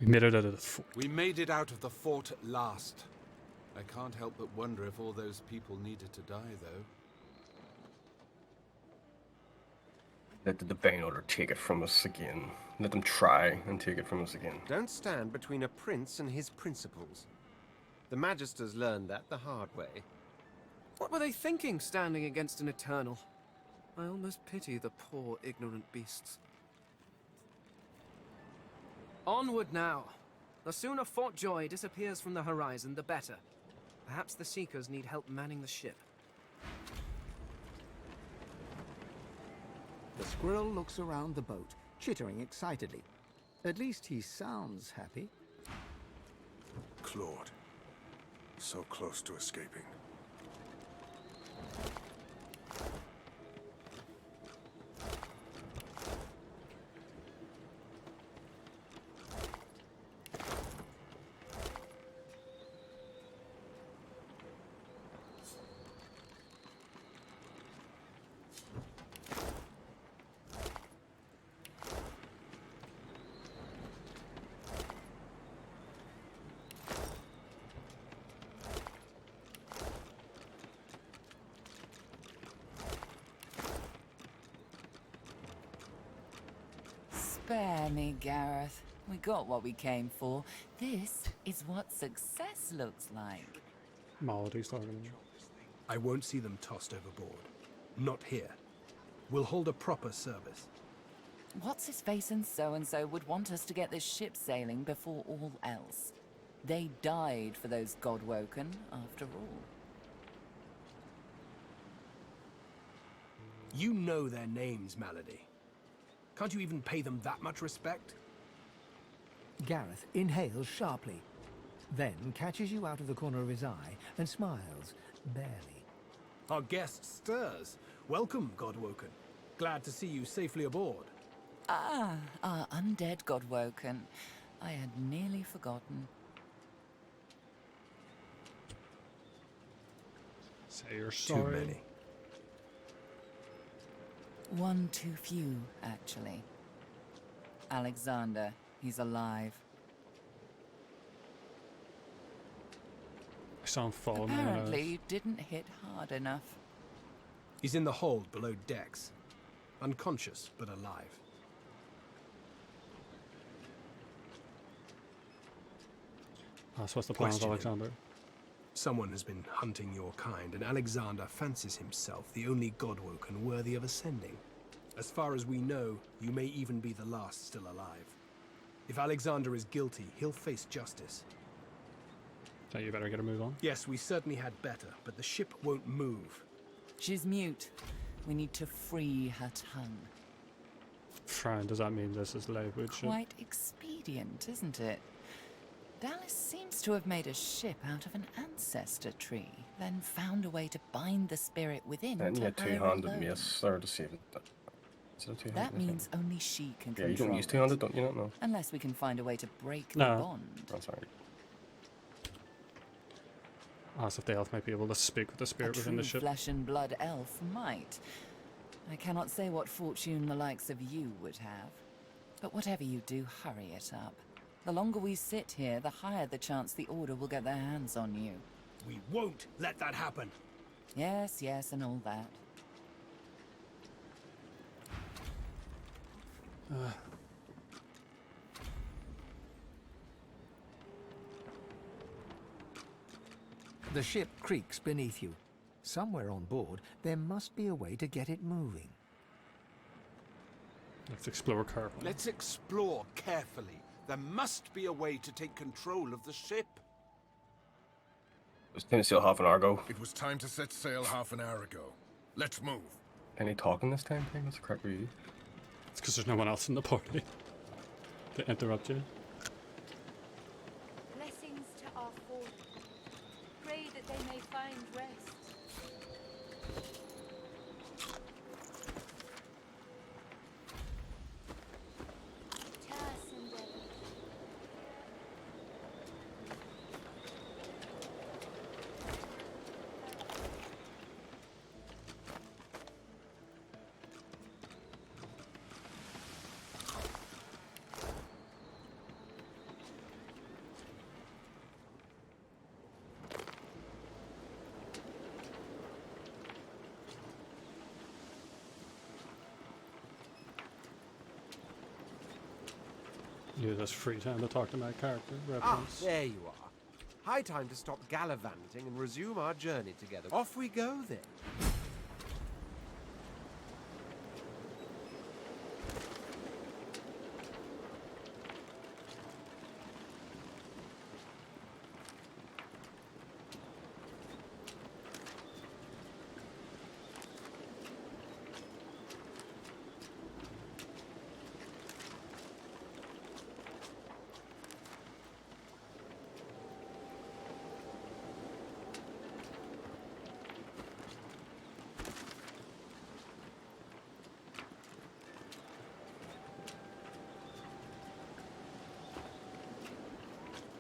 We made it out of the fort. We made it out of the fort at last. I can't help but wonder if all those people needed to die, though. Let the Divine Order take it from us again. Let them try and take it from us again. Don't stand between a prince and his principles. The Magisters learned that the hard way. What were they thinking, standing against an Eternal? I almost pity the poor, ignorant beasts. Onward now. The sooner Fort Joy disappears from the horizon, the better. Perhaps the Seekers need help manning the ship. The squirrel looks around the boat, chittering excitedly. At least he sounds happy. Claude. So close to escaping. Spare me, Gareth. We got what we came for. This is what success looks like. Maldy's talking. I won't see them tossed overboard. Not here. We'll hold a proper service. What's his face and so would want us to get this ship sailing before all else. They died for those God-woken, after all. You know their names, Malady. Can't you even pay them that much respect? Gareth inhales sharply, then catches you out of the corner of his eye and smiles, barely. Our guest stirs. Welcome, God-woken. Glad to see you safely aboard. Ah, our undead God-woken. I had nearly forgotten. Say you're sorry. Too many. One too few, actually. Alexander, he's alive. I saw him fall. Apparently, you didn't hit hard enough. He's in the hold below decks. Unconscious, but alive. So what's the plan of Alexander? Someone has been hunting your kind, and Alexander fancies himself the only God-woken worthy of ascending. As far as we know, you may even be the last still alive. If Alexander is guilty, he'll face justice. So you better get a move on. Yes, we certainly had better, but the ship won't move. She's mute. We need to free her tongue. Fran, does that mean this is language? Quite expedient, isn't it? Dallas seems to have made a ship out of an ancestor tree, then found a way to bind the spirit within And to you her two-handed alone. mace or to save it. Is it two-handed? That means only she can Yeah, control you don't use it. two-handed, don't you? No. Unless we can find a way to break the No. bond. That's right. Ask if the elf might be able to speak with the A spirit within the true ship. flesh and blood elf might. I cannot say what fortune the likes of you would have. But whatever you do, hurry it up. The longer we sit here, the higher the chance the Order will get their hands on you. We won't let that happen. Yes, yes, and all that. The ship creaks beneath you. Somewhere on board, there must be a way to get it moving. Let's explore carefully. Let's explore carefully. There must be a way to take control of the ship. It was time to sail half an hour ago. It was time to set sail half an hour ago. Let's move. Any talking this time, Ping? What's the crack with you? It's because there's no one else in the party to interrupt you. Blessings to our fallen. Pray that they may find rest. Use this free time to talk to my character. Ah, Reference. there you are. High time to stop gallivanting and resume our journey together. Off we go then.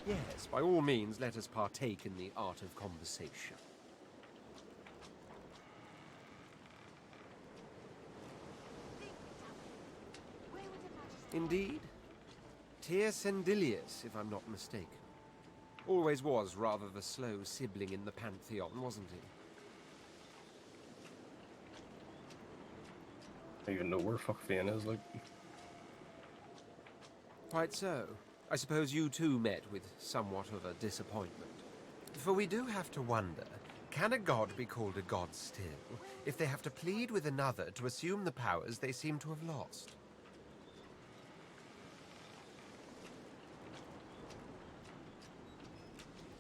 Yes, by all means, let us partake in the art of conversation. Indeed. Tyr Sendilius, if I'm not mistaken. Always was rather the slow sibling in the Pantheon, wasn't he? I don't even know where fuck Fian is, like. Quite so. I suppose you too met with somewhat of a disappointment. For we do have to wonder, can a god be called a god still, if they have to plead with another to assume the powers they seem to have lost?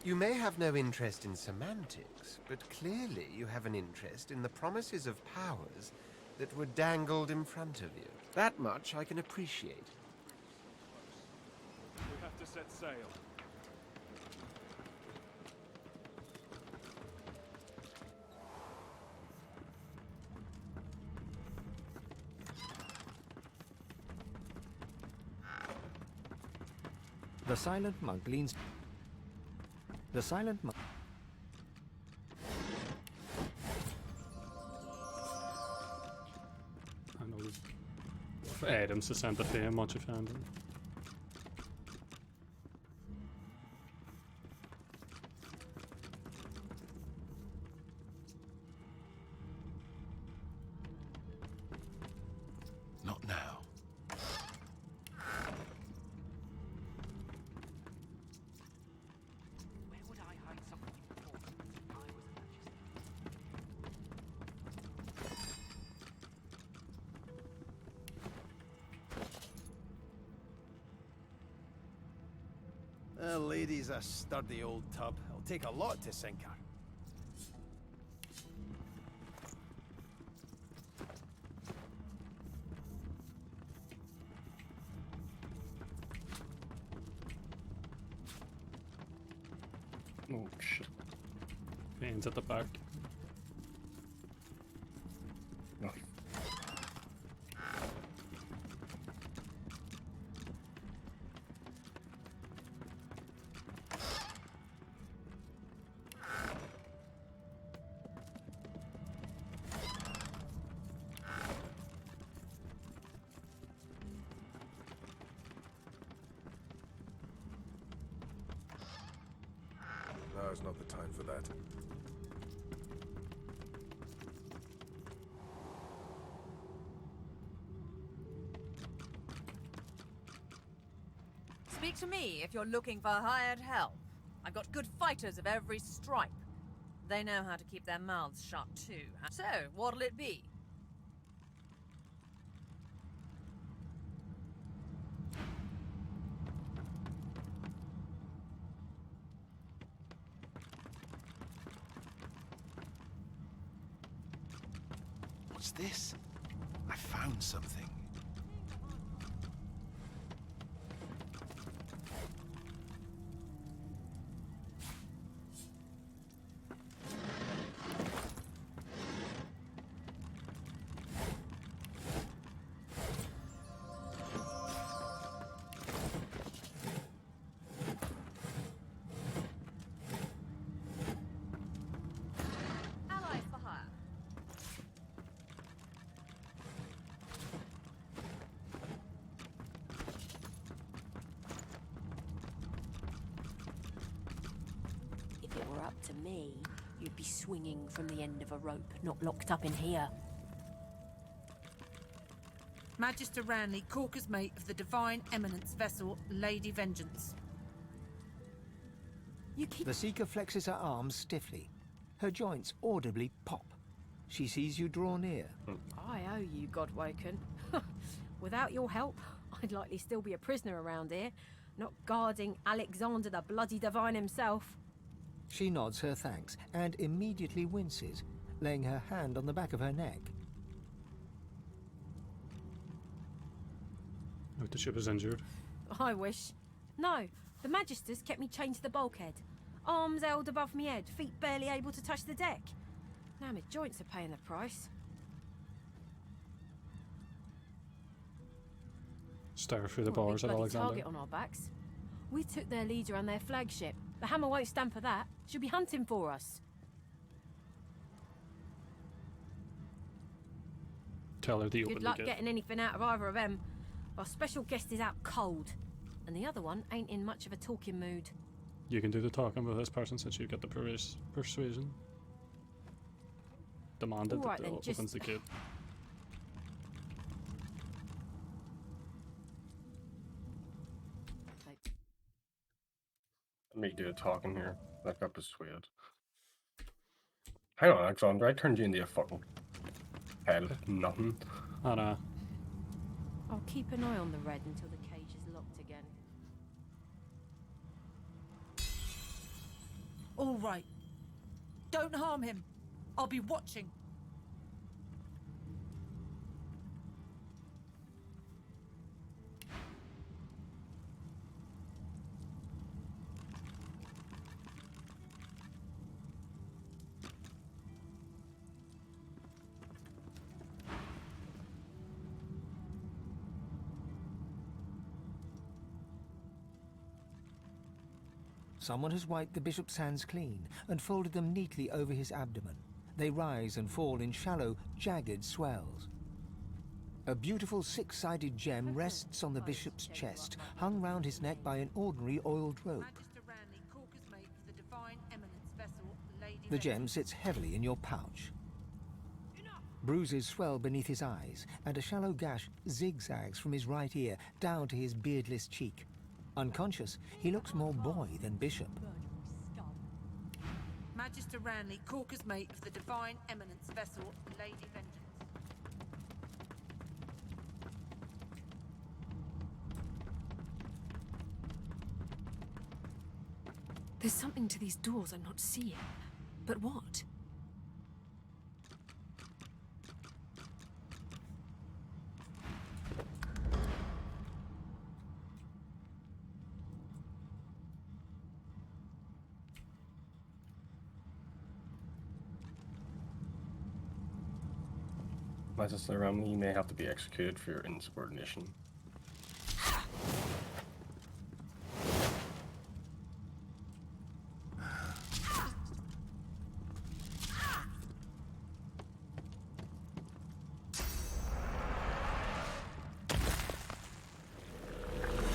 You may have no interest in semantics, but clearly you have an interest in the promises of powers that were dangled in front of you. That much I can appreciate. We have to set sail. The silent monk leans... The silent monk... I know there's items to send to Fame once you found them. Not now. Where would I hide something important if I was a magistrate? The lady's a sturdy old tub. It'll take a lot to sink her. Oh shit. Fane's at the back. No. Now's not the time for that. Speak to me if you're looking for hired help. I've got good fighters of every stripe. They know how to keep their mouths shut too. So, what'll it be? What's this? I found something. Ally for hire. If it were up to me, you'd be swinging from the end of a rope, not locked up in here. Magister Ranley, Corker's mate of the Divine Eminence vessel, Lady Vengeance. The Seeker flexes her arms stiffly. Her joints audibly pop. She sees you draw near. I owe you, God.14. Without your help, I'd likely still be a prisoner around here, not guarding Alexander the bloody Divine himself. She nods her thanks and immediately winces, laying her hand on the back of her neck. Oh, the ship is injured. I wish. No, the Magisters kept me chained to the bulkhead. Arms held above me head, feet barely able to touch the deck. Now my joints are paying the price. Stare through the What a bars big at bloody Alexander. target on our backs. We took their leader and their flagship. The Hammer won't stand for that. She'll be hunting for us. Tell her the Good open luck to getting anything out of either of them. Our special guest is out cold, and the other one ain't in much of a talking mood. You can do the talking with this person since you get the persuasion. Demanded All right that then, opens just- the gate. Let me do the talking here. That got persuaded. Hang on, Alexander. I turned you into a fucking hell. Nothing. I know. I'll keep an eye on the red until the cage is locked again. All right. Don't harm him. I'll be watching. Someone has wiped the bishop's hands clean and folded them neatly over his abdomen. They rise and fall in shallow, jagged swells. A beautiful six-sided gem rests on the bishop's chest, hung round his neck by an ordinary oiled rope. Magister Ranley, Corker's mate of the Divine Eminence vessel, Lady The gem Vengeance. sits heavily in your pouch. Bruises swell beneath his eyes, and a shallow gash zigzags from his right ear down to his beardless cheek. Unconscious, he looks more boy than bishop. Magister Ranley, Corker's mate of the Divine Eminence vessel, Lady Vengeance. There's something to these doors I'm not seeing. But what? Magister Ranley, you may have to be executed for your insubordination.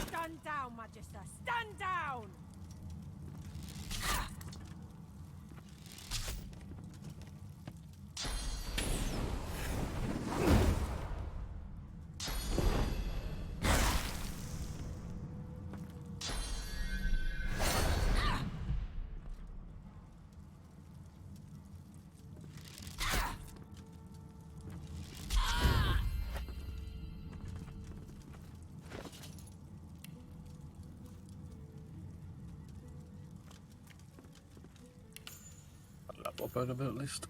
Stand down, Magister! Stand down! little bit of it at least.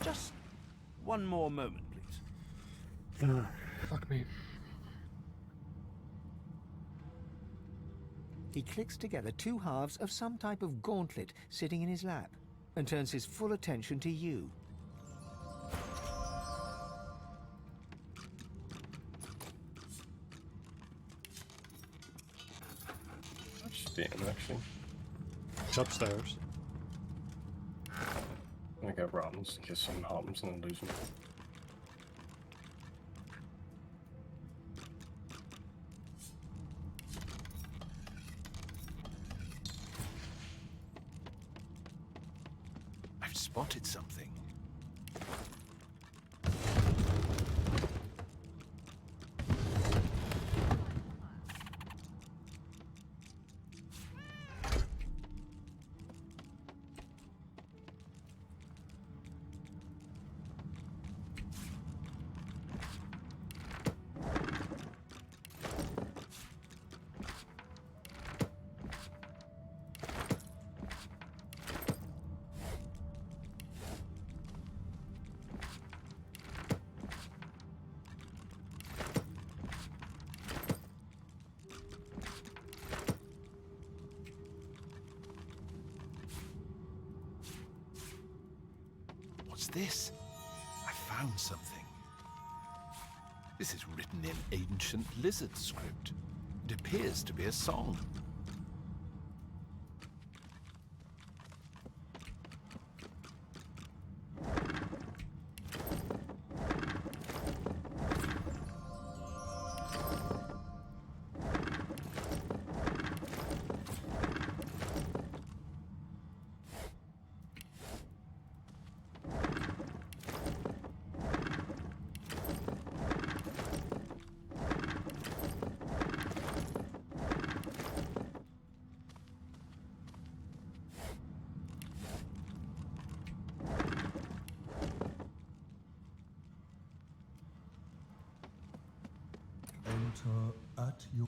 Just one more moment, please. Fuck me. He clicks together two halves of some type of gauntlet sitting in his lap and turns his full attention to you. Damn, actually. It's upstairs. I'm gonna get rounds in case something happens and I lose them. I've spotted something. What's this? I found something. This is written in ancient lizard script. It appears to be a song. Enter at your...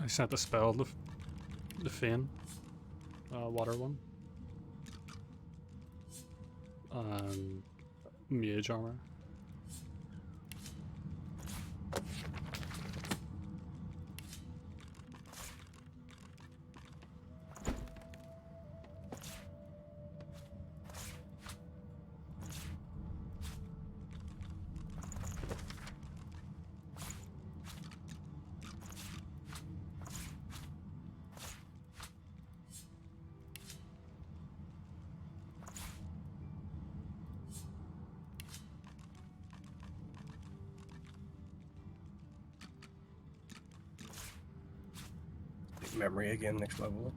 I sent the spell, the Fane, water one. Mage armor. Memory again, next level.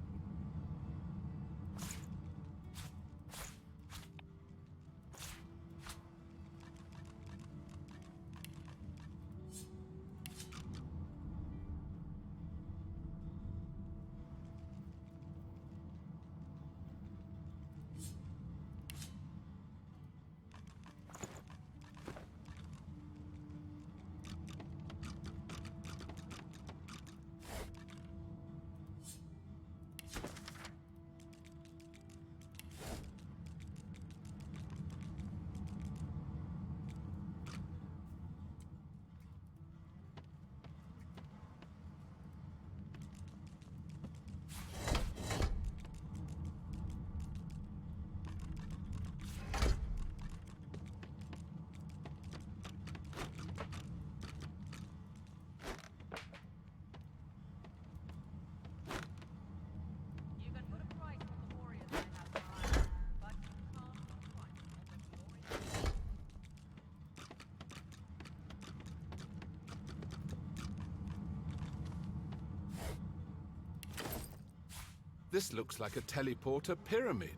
This looks like a teleporter pyramid.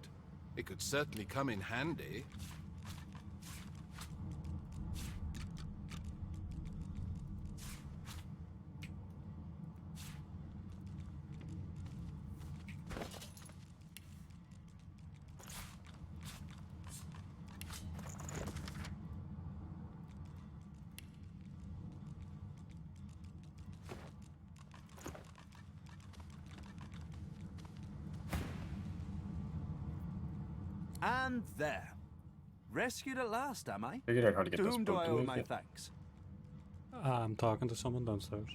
It could certainly come in handy. And there. Rescued at last, am I? Figured out how to get To this whom do boat I to owe move, my yeah. thanks? I'm talking to someone downstairs.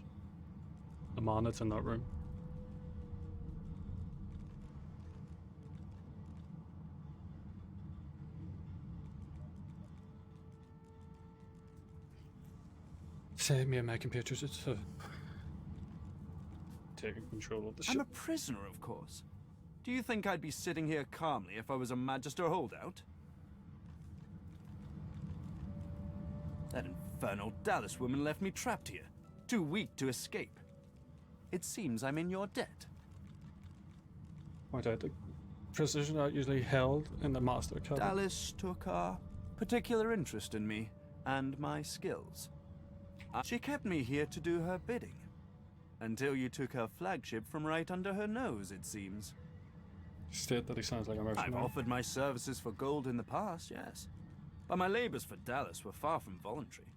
The man that's in that room. Save me and my computers to taking control of the ship. I'm a prisoner, of course. Do you think I'd be sitting here calmly if I was a Magister holdout? That infernal Dallas woman left me trapped here, too weak to escape. It seems I'm in your debt. Point out, the prisoners are usually held in the master cabin. Dallas took a particular interest in me and my skills. She kept me here to do her bidding. Until you took her flagship from right under her nose, it seems. State that he sounds like a mercenary. I've offered my services for gold in the past, yes. But my labors for Dallas were far from voluntary.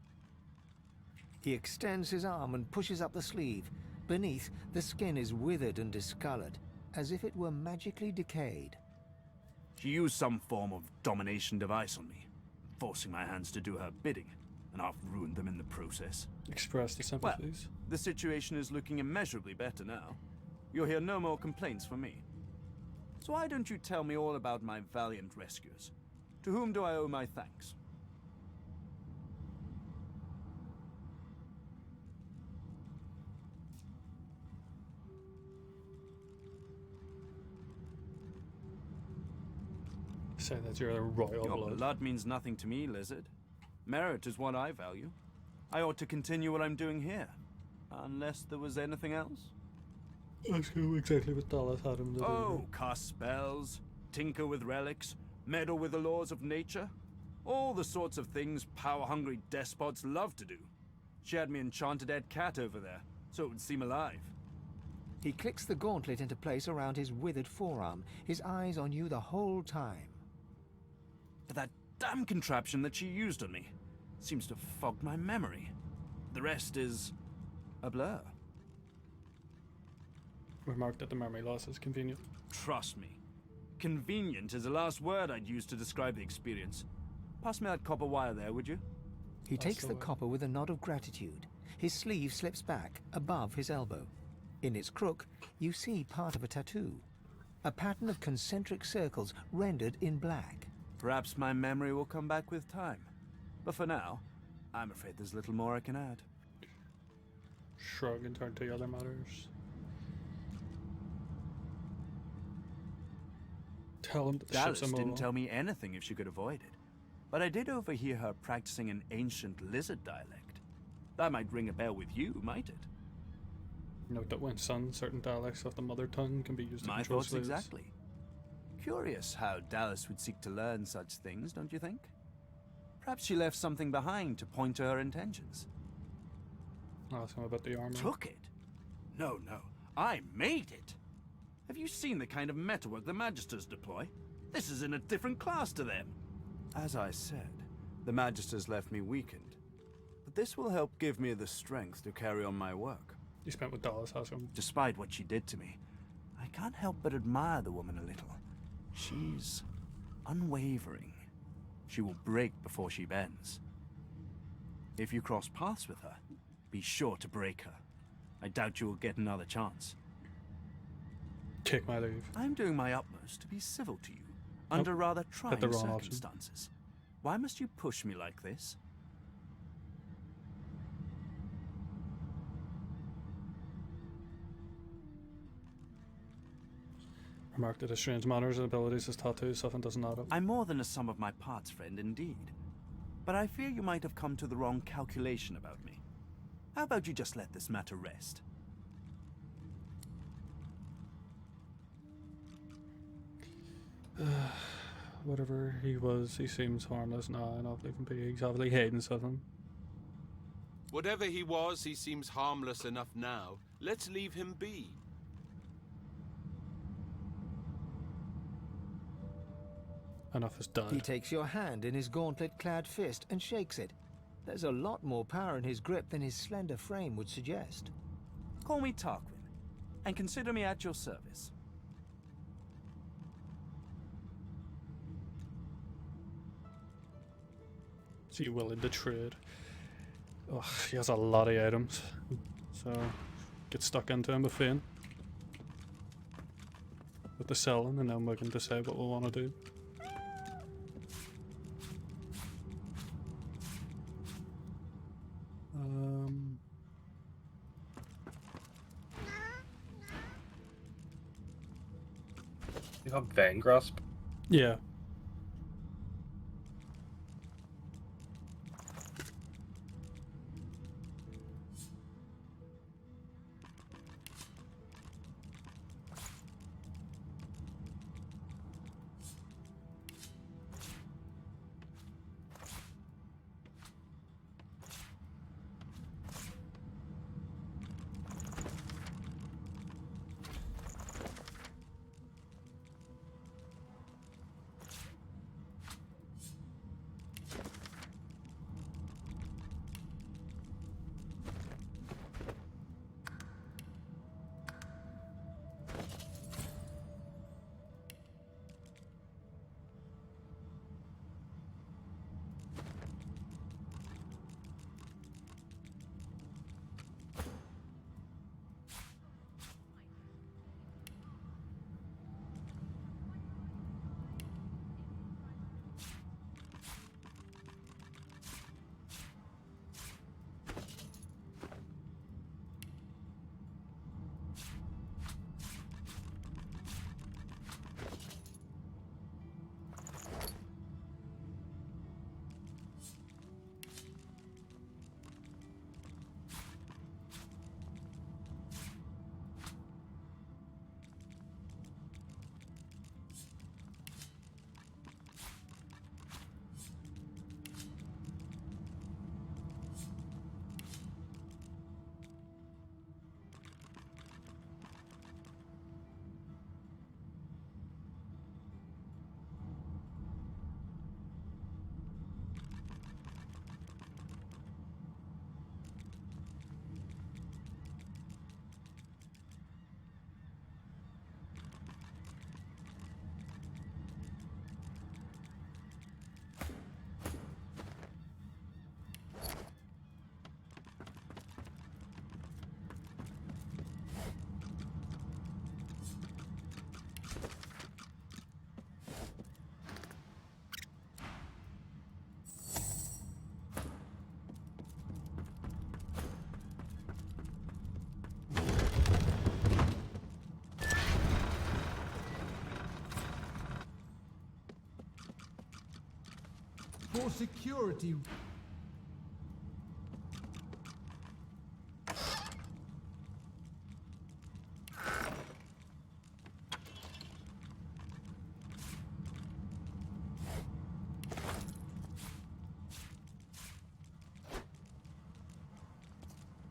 He extends his arm and pushes up the sleeve. Beneath, the skin is withered and discolored, as if it were magically decayed. She used some form of domination device on me, forcing my hands to do her bidding, and I've ruined them in the process. Express the sympathies. Well, the situation is looking immeasurably better now. You'll hear no more complaints from me. So why don't you tell me all about my valiant rescuers? To whom do I owe my thanks? Say that you're a royal Your blood. blood means nothing to me, Lizard. Merit is what I value. I ought to continue what I'm doing here. Unless there was anything else? Ask who exactly what Dallas had him to do. Oh, cast spells, tinker with relics, meddle with the laws of nature. All the sorts of things power-hungry despots love to do. She had me enchanted dead cat over there, so it would seem alive. He clicks the gauntlet into place around his withered forearm, his eyes on you the whole time. But that damn contraption that she used on me seems to have fogged my memory. The rest is a blur. remarked that the memory loss is convenient. Trust me. Convenient is the last word I'd use to describe the experience. Pass me that copper wire there, would you? He takes the copper with a nod of gratitude. His sleeve slips back above his elbow. In its crook, you see part of a tattoo. A pattern of concentric circles rendered in black. Perhaps my memory will come back with time. But for now, I'm afraid there's little more I can add. Shrug and turn to other matters. Tell him that the Dallas ship's didn't immobile. tell me anything if she could avoid it. But I did overhear her practicing an ancient lizard dialect. That might ring a bell with you, might it? Note that when son, certain dialects of the mother tongue can be used to My control thoughts slaves. exactly. Curious how Dallas would seek to learn such things, don't you think? Perhaps she left something behind to point to her intentions. Ask him about the armor. Took it? No, no. I made it. Have you seen the kind of metalwork the Magisters deploy? This is in a different class to them. As I said, the Magisters left me weakened. But this will help give me the strength to carry on my work. You spent with Dallas, ask him. Despite what she did to me, I can't help but admire the woman a little. She's unwavering. She will break before she bends. If you cross paths with her, be sure to break her. I doubt you will get another chance. Take my leave. I'm doing my utmost to be civil to you, under rather trying the wrong option. circumstances. Why must you push me like this? Remarked that his strange manners and abilities as tattoos often doesn't add up. I'm more than a sum of my parts, friend, indeed. But I fear you might have come to the wrong calculation about me. How about you just let this matter rest? Whatever he was, he seems harmless now, and I'll leave him be. He's obviously hating something. Whatever he was, he seems harmless enough now. Let's leave him be. Enough is done. He takes your hand in his gauntlet-clad fist and shakes it. There's a lot more power in his grip than his slender frame would suggest. Call me Tarquin, and consider me at your service. Is he willing to trade? Ugh, he has a lot of items. So, get stuck into him with Finn. With the selling, and then we can decide what we want to do. You have Vein Grasp? Yeah. For security.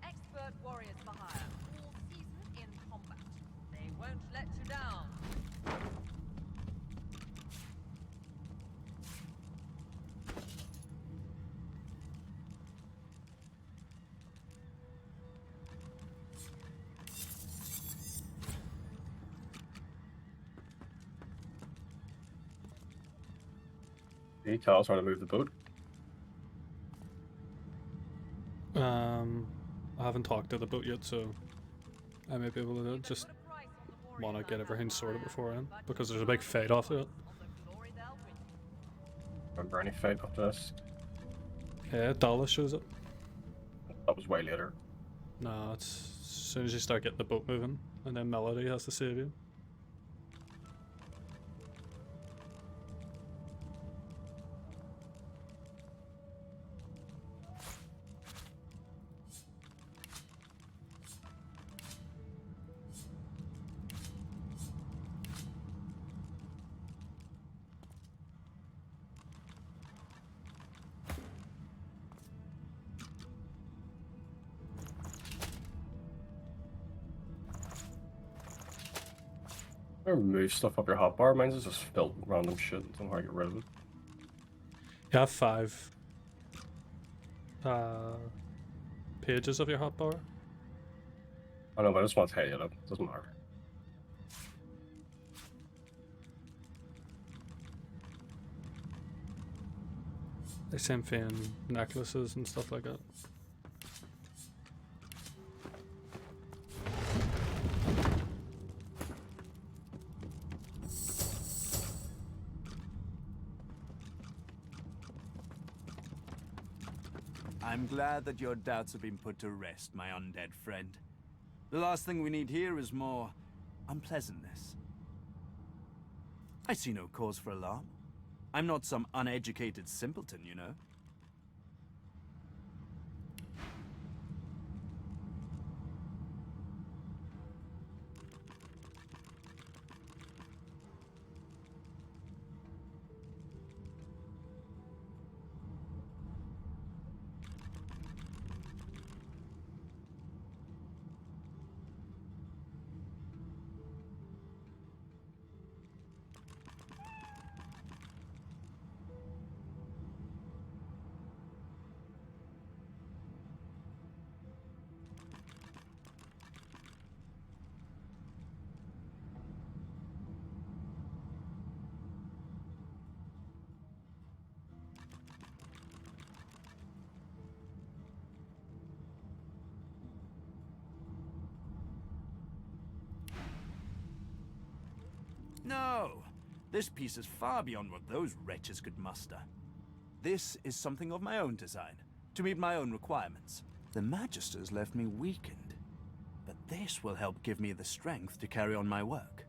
Expert warriors for hire, all seasoned in combat. They won't let you down. Can you tell us how to move the boat? I haven't talked to the boat yet, so I may be able to just want to get everything sorted beforehand, because there's a big fade off to it. Remember any fate after this? Yeah, Dallas shows up. That was way later. No, it's as soon as you start getting the boat moving, and then Melody has to save you. Remove stuff up your hotbar. Mine's is just filled with random shit. I don't know how to get rid of it. You have 5 pages of your hotbar. I know, but I just want to tell you that. It doesn't matter. They same thing, necklaces and stuff like that. I'm glad that your doubts have been put to rest, my undead friend. The last thing we need here is more unpleasantness. I see no cause for alarm. I'm not some uneducated simpleton, you know. No! This piece is far beyond what those wretches could muster. This is something of my own design, to meet my own requirements. The Magisters left me weakened, but this will help give me the strength to carry on my work.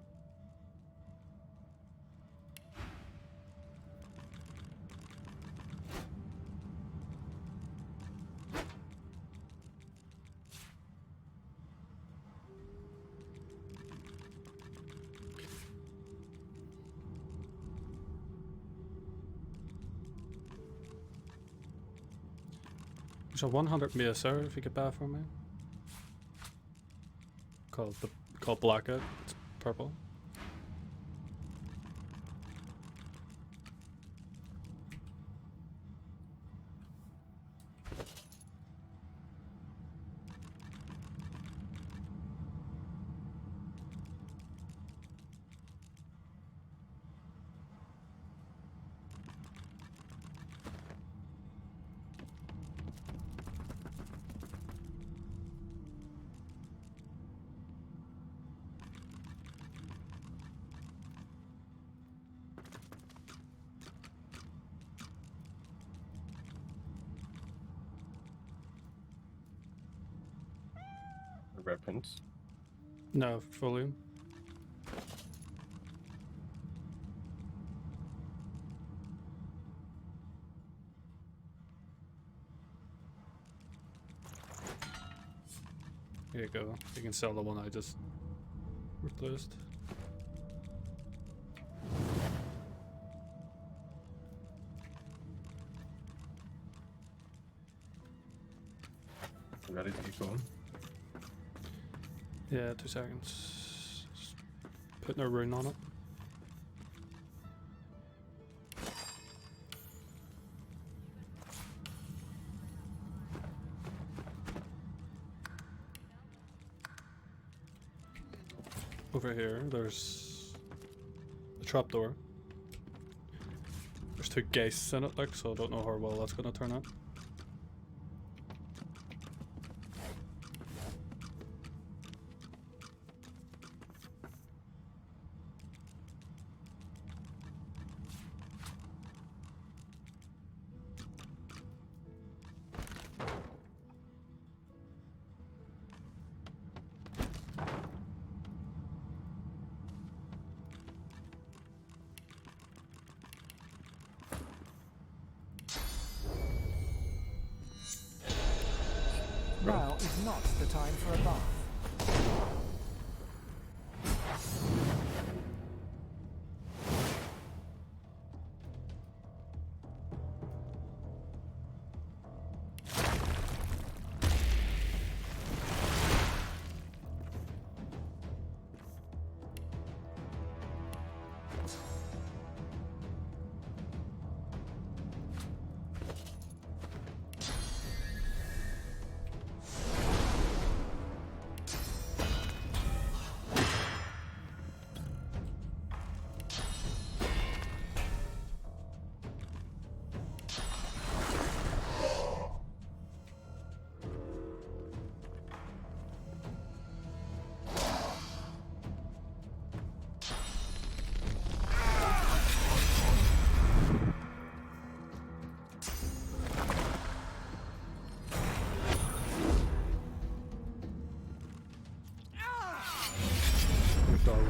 There's a 100 Macer if you could buy for me. Called Blackout. It's purple. Red pins. No, fully. Here you go. You can sell the one I just replaced. Ready to keep going? Yeah, 2 seconds. Just putting a rune on it. Over here, there's a trapdoor. There's 2 geists in it, like, so I don't know how well that's gonna turn out. Now is not the time for a bath.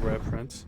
Reference.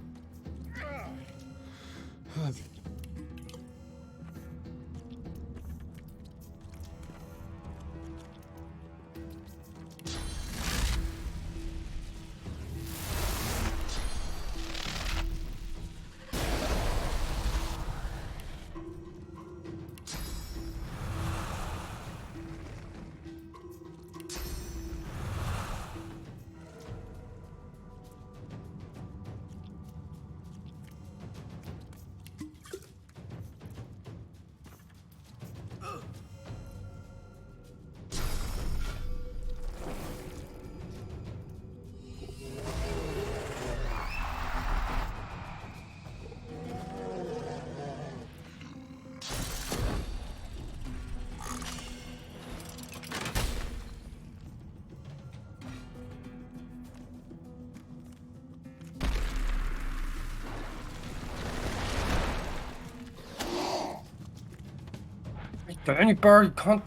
Any bird can't.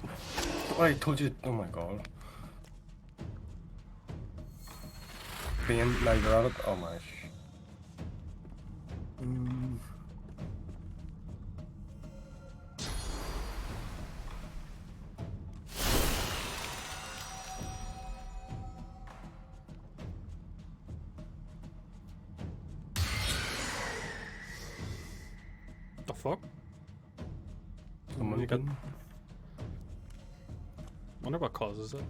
I told you. Oh my god. Being now you're at it. Oh my. The fuck? Someone can. Wonder what causes it.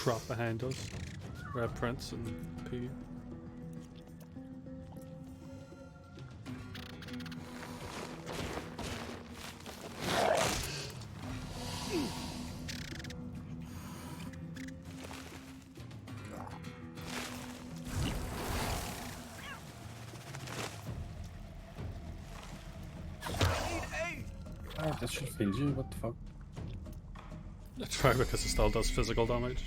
drop behind us. Red Prince and P. That should feed you, what the fuck? Let's try because it still does physical damage.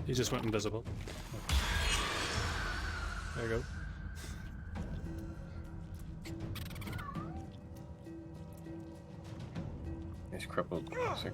He just went invisible. There you go. He's crippled. Sick.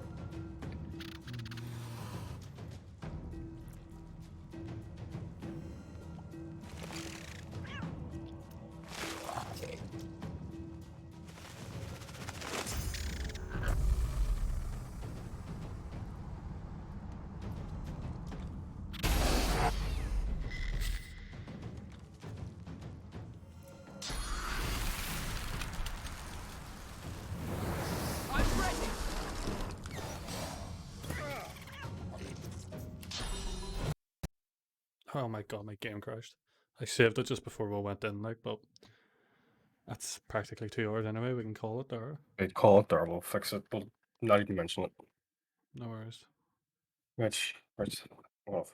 Oh my god, my game crashed. I saved it just before we went in, like, but that's practically 2 hours anyway. We can call it there. We'd call it there, we'll fix it, but not even mention it. No worries. Right, off.